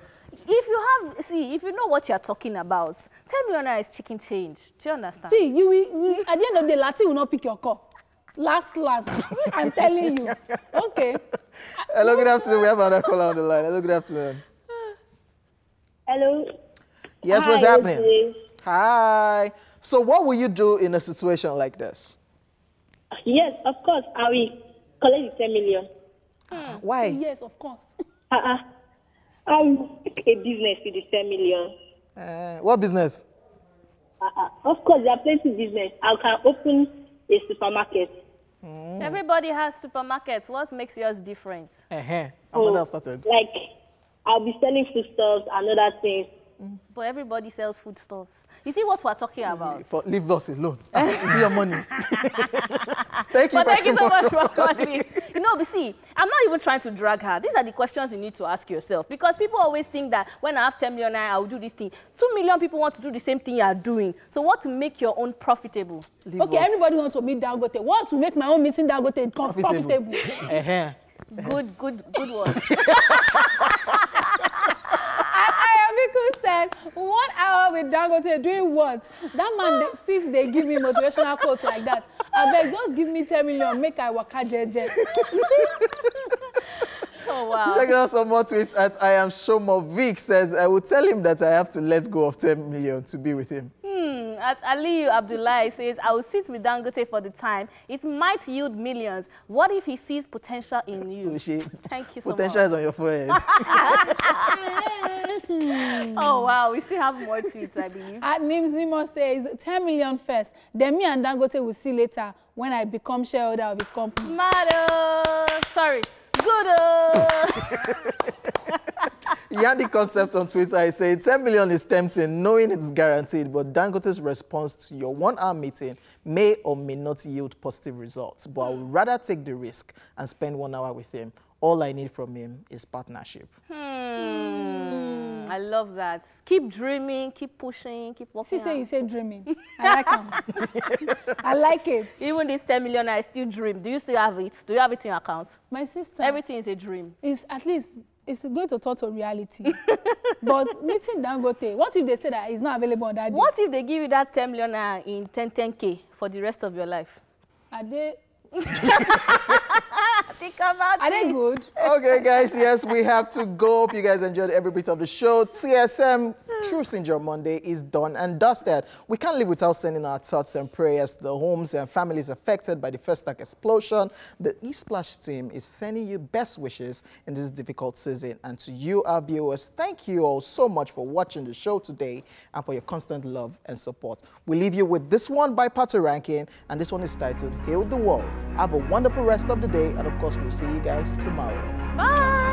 If you know what you're talking about, 10 million naira is chicken change. Do you understand? See, at the end of the day, Lati will not pick your call. Last. I'm telling you. Okay. Hello, good afternoon. We have another caller on the line. Hello, good afternoon. Hello. Yes, what's happening? Hi. So what will you do in a situation like this? Yes, of course. I will collect the 10 million. Why? Yes, of course. I will make a business with the 10 million. What business? Of course, there are plenty of business. I can open a supermarket. Everybody has supermarkets. What makes yours different? Started. Like, I'll be selling foodstuffs and other things. But everybody sells foodstuffs. You see what we're talking about? Leave us alone. Is it your money? Thank you. Thank you so much for calling. You know, see, I'm not even trying to drag her. These are the questions you need to ask yourself. Because people always think that when I have 10 million, I'll do this thing. 2 million people want to do the same thing you are doing. So what to make your own profitable? Everybody wants to meet Dangote. What to make my own meeting Dangote profitable? Good one. Because said 1 hour with Dangote doing what? That man, fifth, they give me motivational quotes like that. I beg, just give me 10 million, make I waka jeje. Oh, wow. Check out some more tweets at I am Shomo. Vic says, I will tell him that I have to let go of 10 million to be with him. At Aliyu Abdullahi says, I will sit with Dangote for the time. It might yield millions. What if he sees potential in you? Thank you so much. Potential is on your forehead. Oh, wow. We still have more tweets, I believe. At Nimzimo says, 10 million first. Then me and Dangote will see later when I become shareholder of his company. Sorry. Good. Yandy Concept on Twitter, I say 10 million is tempting, knowing it's guaranteed, but Dangote's response to your 1 hour meeting may or may not yield positive results. But I would rather take the risk and spend 1 hour with him. All I need from him is partnership. I love that. Keep dreaming, keep pushing, keep working. You say dreaming. I like him. I like it. Even this 10 million, I still dream. Do you still have it? Do you have it in your account? My sister. Everything is a dream. It's at least it's going to turn to reality. But meeting Dangote, what if they say that it's not available on that day? What if they give you that 10 million in 10K for the rest of your life? Are they? Think about Are they good? Okay, guys, yes, we have to go. Hope you guys enjoyed every bit of the show. TSM True Syndrome Monday is done and dusted. We can't live without sending our thoughts and prayers to the homes and families affected by the first stack explosion. The eSplash team is sending you best wishes in this difficult season. And to you, our viewers, thank you all so much for watching the show today and for your constant love and support. We leave you with this one by party ranking, and this one is titled Heal the World. Have a wonderful rest of the day, and of course, we'll see you guys tomorrow. Bye.